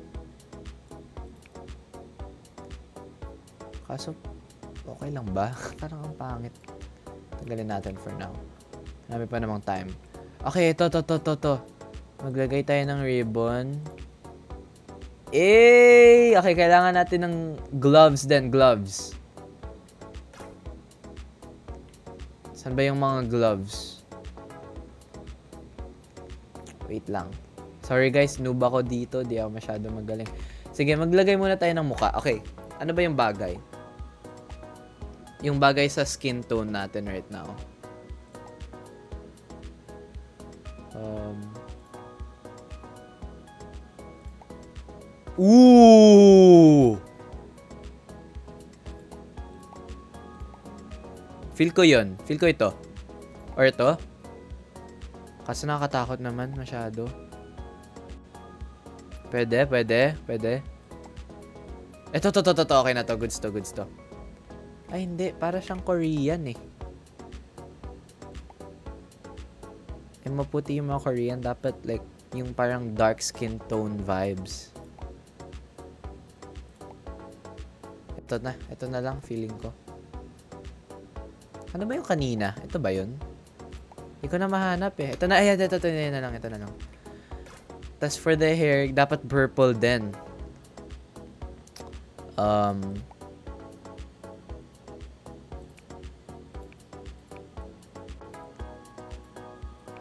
Kaso, okay lang ba? Parang ang pangit. Tagalin natin for now. Marami pa namang time. Okay, ito. Maglagay tayo ng ribbon. Okay, kailangan natin ng gloves din. Gloves. Saan ba yung mga gloves? Wait lang. Sorry guys, noob ako dito. Di ako masyado magaling. Sige, maglagay muna tayo ng mukha. Okay, ano ba yung bagay? Yung bagay sa skin tone natin right now. Ooh! Feel ko yun. Feel ko ito. Or ito. Kasi nakakatakot naman masyado. Pwede. Ito. Okay na to. Goods to. Ay, hindi. Para siyang Korean eh. Maputi yung mga Korean. Dapat like, yung parang dark skin tone vibes. Ito na lang, feeling ko. Ano ba yung kanina? Ito ba yun? Hindi ko na mahanap eh. Ito na lang. Tapos for the hair, dapat purple din.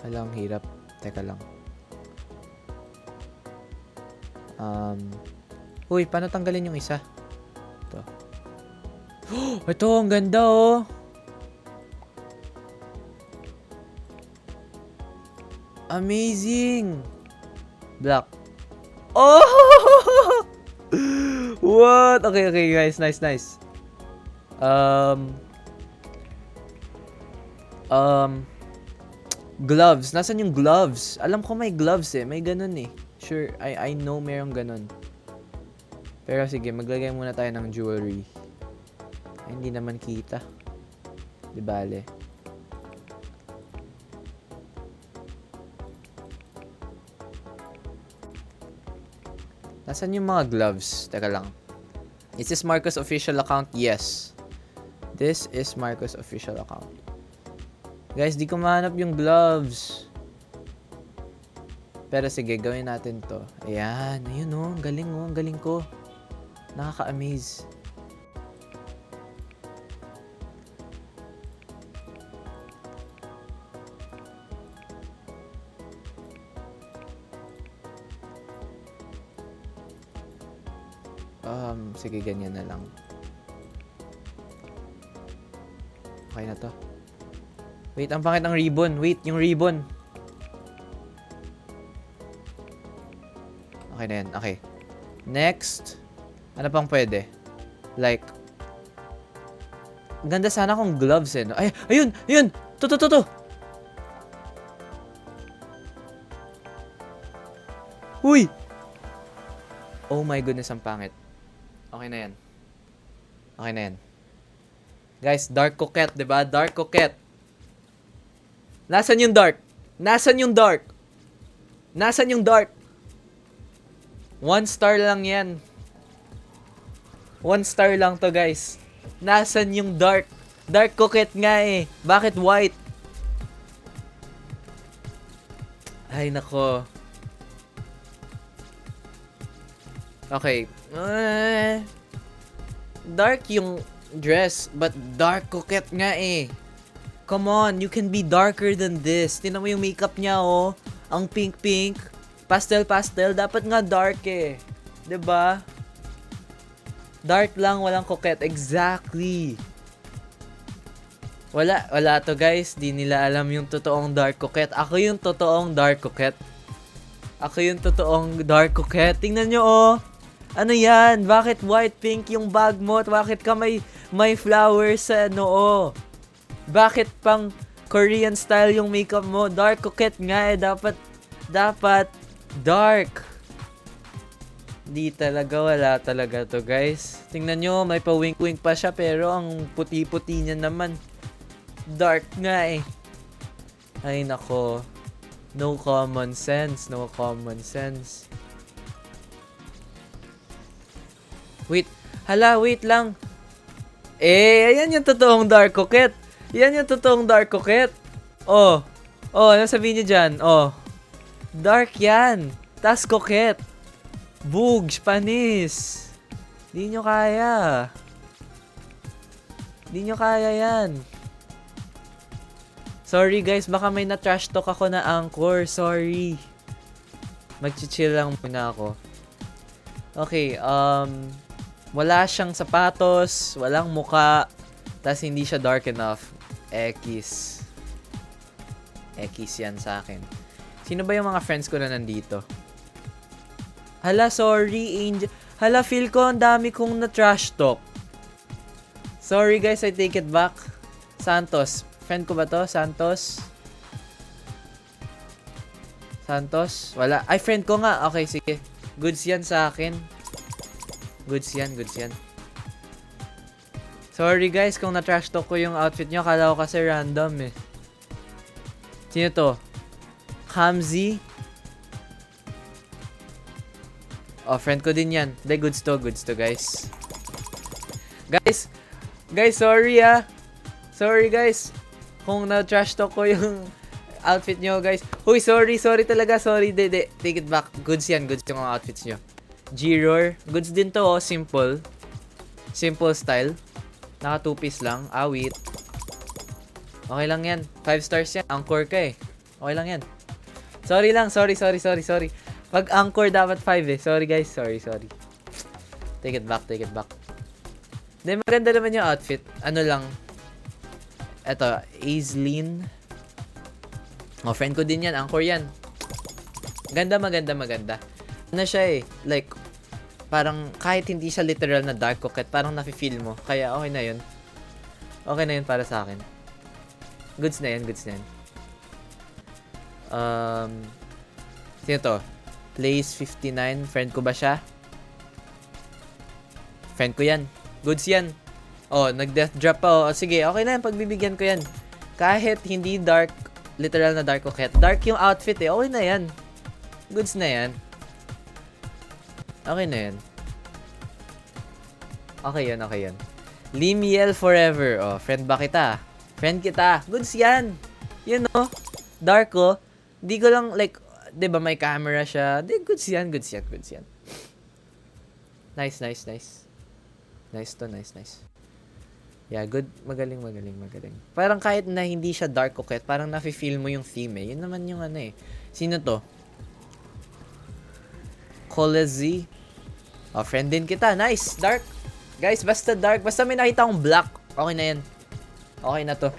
Alang hirap. Teka lang. Uy, paano tanggalin yung isa? Ito. Ito, ang ganda oh. Amazing. Black. Oh! What? Okay, guys. Nice. Gloves. Nasaan yung gloves? Alam ko may gloves eh. May ganun eh. Sure, I know mayroong ganun. Pero sige, maglagay muna tayo ng jewelry. Ay, hindi naman kita. Di bale. Nasaan yung mga gloves? Teka lang. Is this Marcos official account? Yes. This is Marcos official account. Guys, di ko mahanap yung gloves. Pero sige, gawin natin to. Ayan. Ayun oh. Ang galing oh. Ang galing ko. Nakaka-amaze. Sige, ganyan na lang. Okay na to. Wait, ang pangit ng ribbon. Wait, yung ribbon. Okay na yan. Okay. Next. Ano pang pwede? Like, ganda sana kung gloves eh. No? Ay, ayun! Ayun! To! Uy! Oh my goodness, ang pangit. Okay na yan. Okay na yan. Guys, Dark Coquette, diba? Dark Coquette. Nasaan yung dark? Nasaan yung dark? Nasaan yung dark? 1 star lang yan. 1 star lang to, guys. Nasaan yung dark? Dark Coquette nga eh. Bakit white? Ay, nako. Okay. Dark yung dress, but Dark Coquette nga eh. Come on, you can be darker than this. Tingnan mo yung makeup niya, oh. Ang pink-pink. Pastel-pastel. Dapat nga dark eh. 'Di ba? Dark lang, walang coquette. Exactly. Wala to, guys. Di nila alam yung totoong dark coquette. Ako yung totoong dark coquette. Ako yung totoong dark coquette. Tingnan nyo, oh. Ano yan? Bakit white, pink yung bag mo? Bakit ka may flowers sa noo? Bakit pang Korean style yung makeup mo? Dark coquette nga eh. Dapat dark. Di talaga, wala talaga to, guys. Tingnan nyo, may pa-wink-wink pa siya pero ang puti-puti niya naman. Dark nga eh. Ay nako. No common sense. No common sense. Wait. Hala, wait lang. Ayan yung totoong dark coquette. Yan yung totoong dark coquette. Oh. Oh, ano sabihin niyo dyan? Oh. Dark yan. Tas coquette. Bugs, panis. Di nyo kaya. Di nyo kaya yan. Sorry guys, baka may na-trash talk ako na Anchor. Sorry. Mag-chill lang muna ako. Okay, wala siyang sapatos, walang muka, tas hindi siya dark enough. Ekis yan sa akin. Sino ba yung mga friends ko na nandito? Hala, sorry, Angel. Hala, feel ko ang dami kong na-trash talk. Sorry guys, I take it back. Santos. Friend ko ba to? Santos? Santos? Wala. Ay, friend ko nga. Okay, sige. Goods yan sa akin. Goods yan. Sorry guys kung na-trash talk ko yung outfit nyo. Kala ko kasi random eh. Sino to? Hamzi? Oh, friend ko din yan. De, goods to guys. Guys, sorry ah. Sorry guys. Kung na-trash talk ko yung outfit nyo, guys. Huy, sorry talaga. Sorry, de. Take it back. Goods yan. Goods yung mga outfits nyo. G-Roar. Goods din to, oh. Simple style. Naka 2-piece lang. Awit. Okay lang yan. 5 stars yan. Anchor ka eh. Okay lang yan. Sorry lang. Sorry. Pag anchor, dapat 5 eh. Sorry guys. Sorry. Take it back. Then, maganda naman yung outfit. Ano lang. Eto, Aislinn. Oh, friend ko din yan. Anchor yan. Maganda. Ano siya eh. Like, parang kahit hindi siya literal na dark coquette, parang nafe-feel mo. Kaya okay na yun. Okay na yun para sa akin. Goods na yan. Sino to? Place 59. Friend ko ba siya? Friend ko yan. Goods yan. Oh, nag-death drop pa. Oh, sige, okay na yan. Pagbibigyan ko yan. Kahit hindi dark, literal na dark coquette. Dark yung outfit eh. Okay na yan. Goods na yan. Okay na yan. Okay yan. Limiel forever. Oh, friend ba kita? Friend kita. Goods yan. Yun oh. Dark oh. Di ko lang like, 'di ba may camera siya? Di goods yan. Nice. Nice. Yeah, good. Magaling. Parang kahit na hindi siya dark coquette, parang nafe-feel mo yung theme eh. Yun naman yung ano eh. Sino to? Colezi. Oh, friend din kita. Nice. Dark. Guys, basta dark. Basta may nakita akong black. Okay na yan. Okay na to.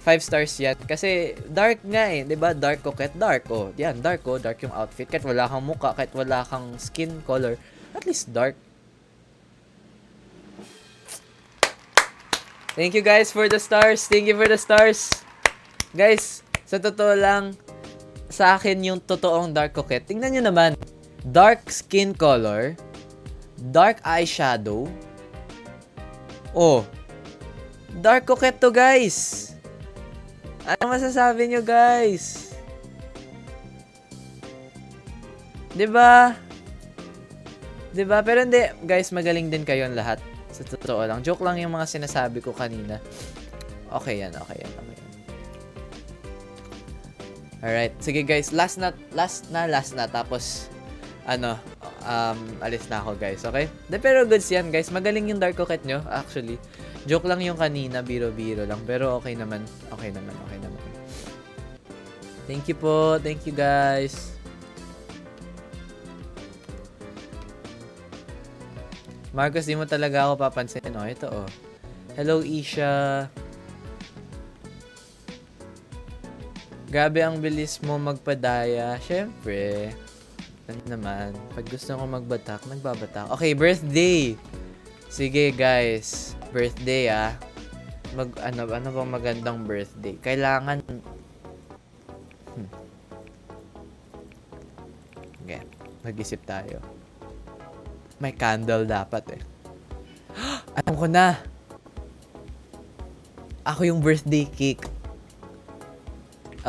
5 stars yan. Kasi dark nga eh. 'Di ba? Dark coquette. Dark. Oh, yan. Dark oh. Dark yung outfit. Kahit wala kang muka. Kahit wala kang skin color. At least dark. Thank you guys for the stars. Thank you for the stars. Guys, sa totoo lang, sa akin yung totoong dark coquette. Tingnan nyo naman. Dark skin color. Dark eyeshadow. Oh. Dark coquette to, guys. Ano masasabi nyo, guys? 'Di ba? 'Di ba? Pero hindi, guys, magaling din kayong lahat. Sa totoo lang. Joke lang yung mga sinasabi ko kanina. Okay yan, okay yan, okay yan. Alright, sige guys, last na. Tapos, alis na ako guys, okay? Pero goods yan guys, magaling yung dark coquette nyo, actually. Joke lang yung kanina, biro-biro lang. Pero okay naman. Thank you po, thank you guys. Marcos, di mo talaga ako papansin. Oh, ito oh. Hello, Isha. Grabe ang bilis mo magpadaya. Syempre. Ano naman. Pag gusto ko magbatak, nagbabatak. Okay, birthday. Sige, guys. Birthday, ah. Ano bang magandang birthday? Kailangan... Okay. Mag-isip tayo. May candle dapat eh. Alam ko na. Ako yung birthday cake.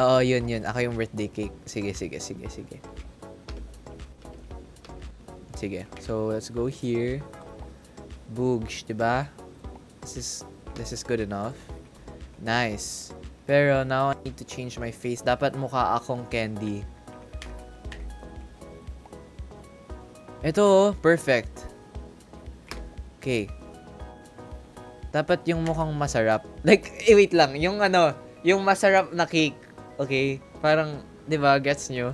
Oo, yun. Ako yung birthday cake. Sige. Sige. So, let's go here. Boogs, diba? This is good enough. Nice. Pero now I need to change my face. Dapat mukha akong candy. Ito oh, perfect. Okay. Dapat yung mukhang masarap. Like, wait lang. Yung masarap na cake. Okay? Parang, di ba, gets nyo?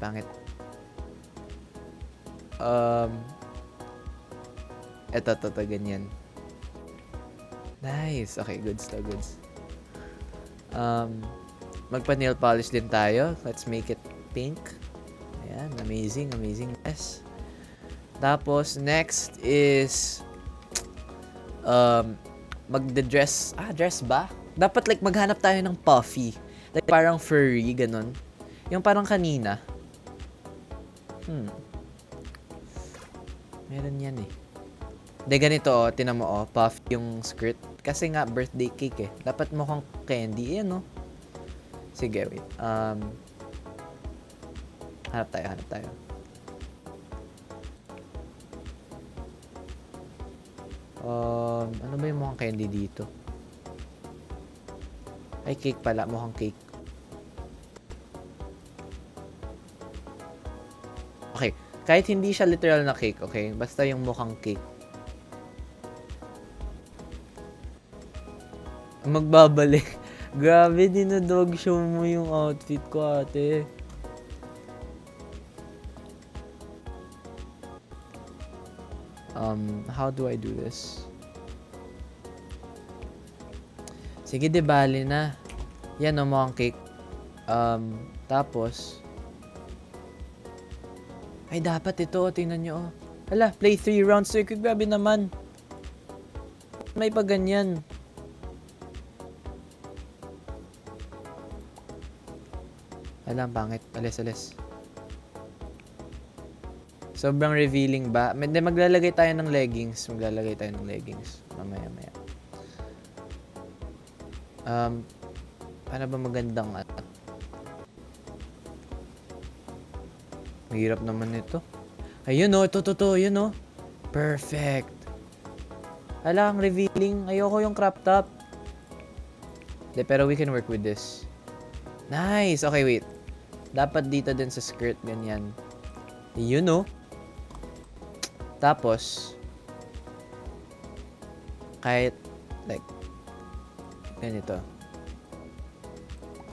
Pangit. Ito, ganyan. Nice. Okay, goods. Magpa-nail polish din tayo. Let's make it pink. Ayan, amazing. Yes. Tapos, next is magde-dress. Dress ba? Dapat like maghanap tayo ng puffy. Like parang furry, ganun. Yung parang kanina. Meron yan eh. De ganito oh, tinan mo oh, puff yung skirt. Kasi nga birthday cake eh. Dapat mukhang candy eh, no? Sige, wait. Hanap tayo. Ano ba yung mukhang candy dito? Ay, cake pala. Mukhang cake. Okay. Kahit hindi siya literal na cake, okay? Basta yung mukhang cake. Magbabalik. Grabe, dinodog show mo yung outfit ko, ate. How do I do this? Sige, de bali na. Yan o, mukhang cake. Tapos, ay, dapat ito. Tingnan nyo, oh. Hala, play 3 rounds. Grabe naman. May pa ganyan. Hala, pangit. Alis. Sobrang revealing ba? Maglalagay tayo ng leggings. Mamaya. Ano ba magandang Mahirap naman ito. Ayun oh, ito, yun oh. Perfect. Hala, ang revealing. Ayoko yung crop top. Pero we can work with this. Nice. Okay, wait. Dapat dito din sa skirt, ganyan. Yun oh. Tapos, kahit, like, ganito.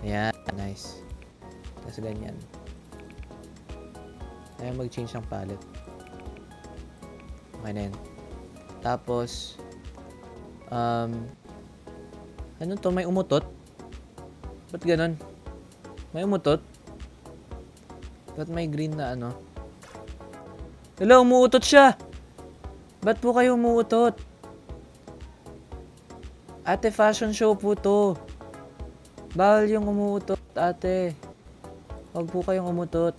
Ayan, nice. Tapos ganyan. Ayaw mag-change ng palette. Okay na yun. Tapos, ano to? May umutot? Ba't ganun? May umutot? Ba't may green na ano? Hello, umuutot siya! Ba't po kayo umuutot? Ate, fashion show po to. Bawal yung umuutot, ate. Huwag po kayong umutot.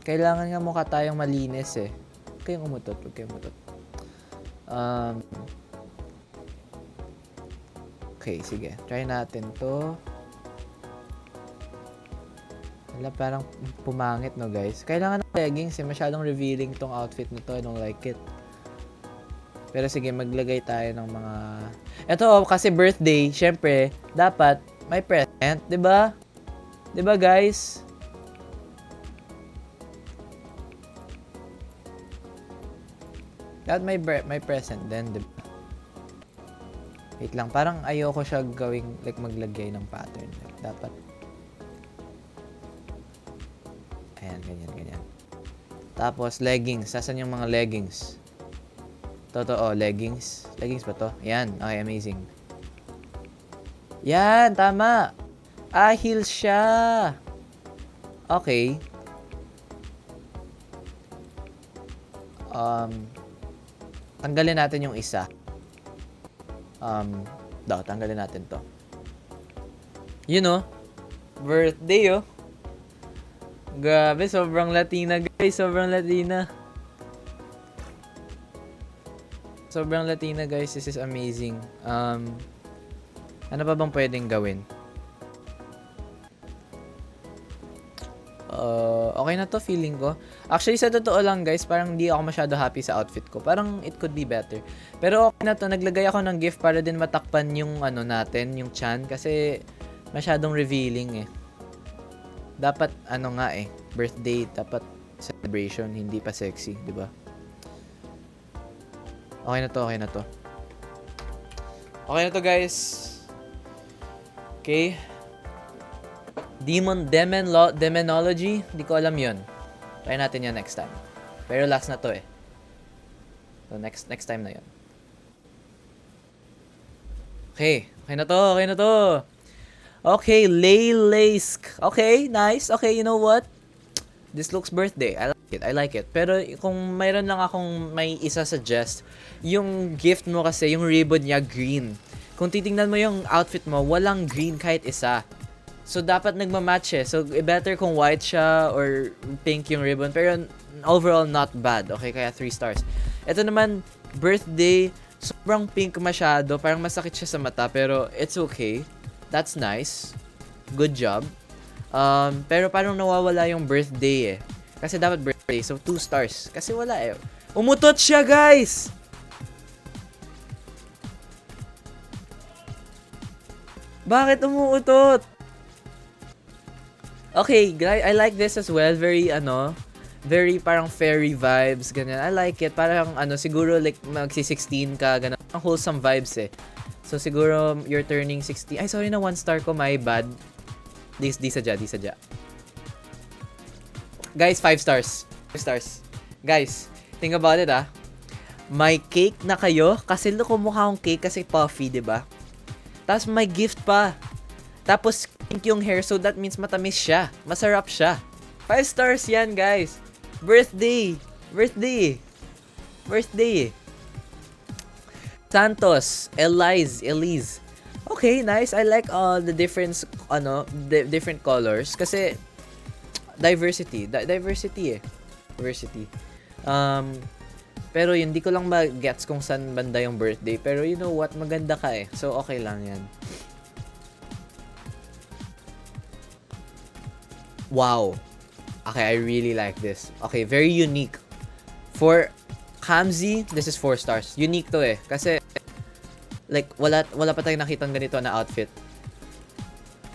Kailangan nga mukha tayong malinis eh. Huwag kayong umutot, huwag kayong umutot. Okay, sige. Try natin to. Wala, parang pumangit no guys. Kailangan ng leggings eh. Masyadong revealing tong outfit na to. I don't like it. Pero sige, maglagay tayo ng mga... Ito, kasi birthday, syempre, dapat may present, 'di ba? 'Di ba, guys? Dapat may present din, 'di ba? Wait lang, parang ayoko siya gawing like maglagay ng pattern. Dapat ayan, ganyan. Tapos leggings, sasan yung mga leggings? Totoo, leggings. Leggings ba to? Yan. Okay, amazing. Yan, tama. Heels siya. Okay. Tanggalin natin yung isa. Tanggalin natin to. You know, birthday, oh. Grabe, sobrang Latina, guys. Sobrang Latina. Sobrang Latina, guys. This is amazing. Ano pa bang pwedeng gawin? Okay na to, feeling ko. Actually, sa totoo lang, guys, parang hindi ako masyado happy sa outfit ko. Parang it could be better. Pero okay na to. Naglagay ako ng gift para din matakpan yung ano natin, yung chan. Kasi masyadong revealing eh. Dapat ano nga eh, birthday, dapat celebration, hindi pa sexy, di ba? Okay na to, okay na to. Okay na to, guys. Okay. Demonology, di ko alam yun. Try natin yan next time. Pero last na to eh. So next time na yun. Okay, okay na to, okay na to. Okay, Laylaysk. Okay, nice. Okay, you know what? This looks birthday. I like it. Pero kung mayroon lang akong may isa-suggest, yung gift mo kasi, yung ribbon niya green. Kung titingnan mo yung outfit mo, walang green kahit isa. So, dapat nagmamatch eh. So, better kung white siya or pink yung ribbon. Pero overall, not bad. Okay, kaya 3 stars. Ito naman, birthday. Sobrang pink masyado. Parang masakit siya sa mata. Pero it's okay. That's nice. Good job. Pero parang nawawala yung birthday eh. Kasi dapat birthday. So, 2 stars. Kasi wala eh. Umutot siya, guys! Bakit umuutot? Okay, guys, I like this as well. Very, very parang fairy vibes, ganyan. I like it. Parang, siguro like magsi-16 ka, ganun. Ang wholesome vibes eh. So, siguro you're turning 16. Ay, sorry na 1 star ko. My bad. Di sadya. Guys, 5 stars. 5 stars. Guys, think about it May cake na kayo. Kasi look, mukha akong cake kasi puffy, diba? Tapos may gift pa. Tapos pink yung hair, so that means matamis siya. Masarap siya. 5 stars yan, guys. Birthday. Santos. Elise. Okay, nice. I like all the different colors. Kasi, diversity eh. Diversity. Pero yun, di ko lang mag-gets kung saan banda yung birthday. Pero you know what, maganda ka eh. So, okay lang yan. Wow. Okay, I really like this. Okay, very unique. For Kamzy, this is 4 stars. Unique to eh. Kasi, like, wala pa tayong nakitang ganito na outfit.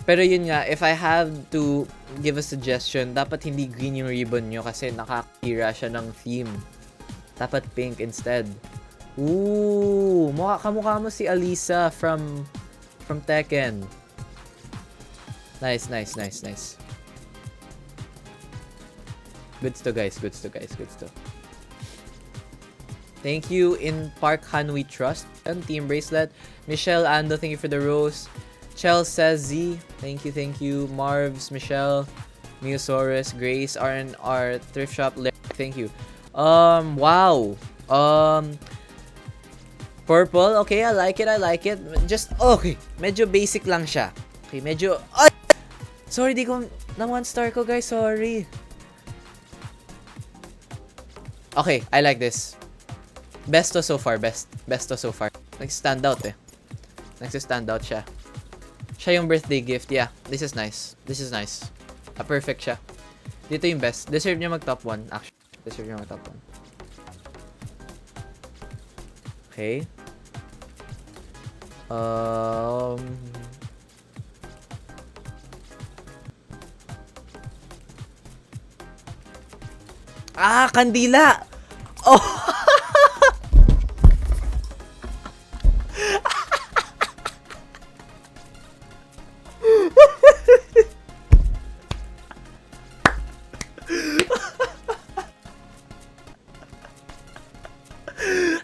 Pero yun nga, if I have to give a suggestion, dapat hindi green yung ribbon nyo kasi nakakira siya ng theme. Dapat pink instead. Ooh, kamukha mo si Alisa from Tekken. Nice. Goods to guys. Thank you in Park Han We Trust and Team Bracelet. Michelle Ando, thank you for the rose. Chel says Z, thank you. Marvs, Michelle, Miosaurus, Grace, RNR, Thrift Shop, thank you. Wow. Purple, okay, I like it. Just, okay, medyo basic lang siya. Okay, medyo, ay! Sorry, di ko, na 1-star ko guys, sorry. Okay, I like this. Best to so far. Nag-stand out eh. Nag-stand out siya. Siya yung birthday gift. Yeah, this is nice. Perfect siya. Dito yung best. Deserve niya mag top 1. Actually, deserve niya mag top 1. Okay. Kandila! Oh!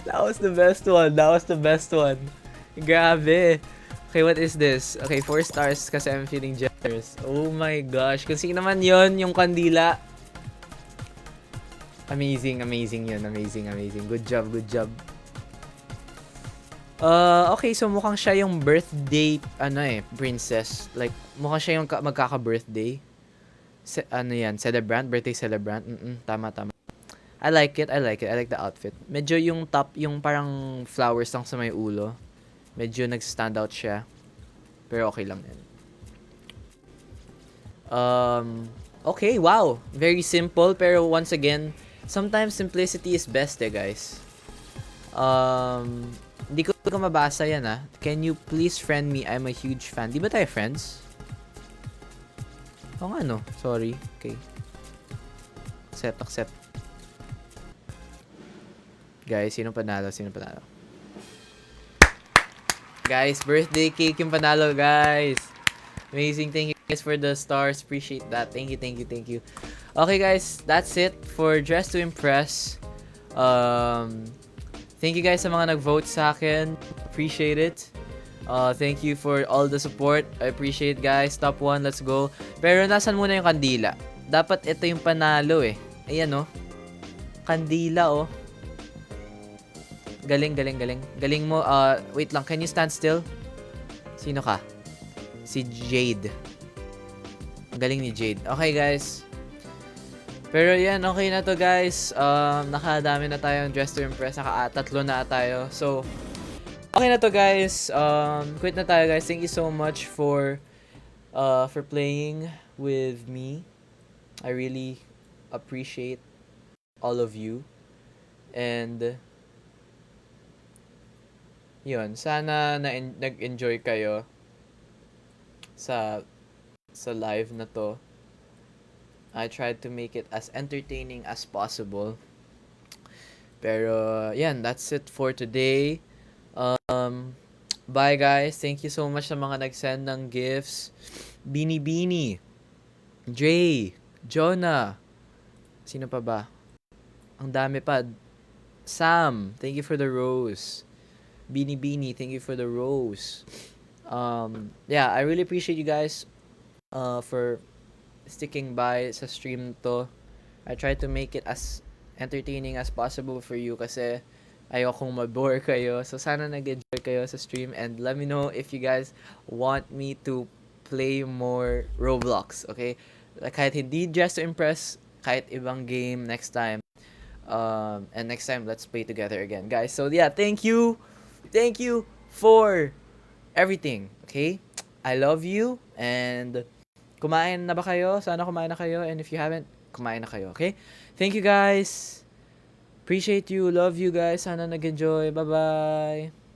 That was the best one. Grabe. Okay, what is this? Okay, 4 stars kasi I'm feeling generous. Oh my gosh. Kung sino naman yon yung kandila. Amazing yun. Amazing. Good job. Okay, so mukhang siya yung birthday, princess. Like, mukhang siya yung magkaka-birthday. Birthday celebrant. Tama. I like it. I like the outfit. Medyo yung top, yung parang flowers lang sa may ulo. Medyo nag-stand out siya. Pero okay lang yan. Okay, wow. Very simple, pero once again, sometimes simplicity is best guys. Hindi ko mabasa yan Can you please friend me? I'm a huge fan. Di ba tayo friends? Oo nga no. Sorry. Okay. Accept. Guys, sino panalo? Guys, birthday cake yung panalo, guys. Amazing. Thank you guys for the stars. Appreciate that. Thank you. Okay, guys. That's it for Dress to Impress. Thank you guys sa mga nag-vote sa akin. Appreciate it. Thank you for all the support. I appreciate, guys. Top 1, let's go. Pero nasan muna yung kandila? Dapat ito yung panalo eh. Ayan Kandila Galing. Galing mo. Wait lang. Can you stand still? Sino ka? Si Jade. Galing ni Jade. Okay, guys. Pero yan, okay na to, guys. Nakadami na tayong Dress to Impress. Tatlo na tayo. So, okay na to, guys. Quit na tayo, guys. Thank you so much for playing with me. I really appreciate all of you. And yun, sana nag-enjoy kayo sa live na to. I tried to make it as entertaining as possible. Pero yan, that's it for today. Bye guys. Thank you so much sa mga nag-send ng gifts. Bini, Dre, Jonah. Sino pa ba? Ang dami pa. Sam, thank you for the rose. Bini, thank you for the rose. Yeah, I really appreciate you guys for sticking by sa stream to. I try to make it as entertaining as possible for you kasi ayokong ma-bore kayo. So sana nag-enjoy kayo sa stream and let me know if you guys want me to play more Roblox, okay? Like, kahit hindi Dress to Impress, kahit ibang game next time. And next time, let's play together again, guys. So yeah, thank you for everything, okay? I love you, and kumain na ba kayo? Sana kumain na kayo, and if you haven't, kumain na kayo, okay? Thank you, guys. Appreciate you. Love you, guys. Sana nag-enjoy. Bye-bye.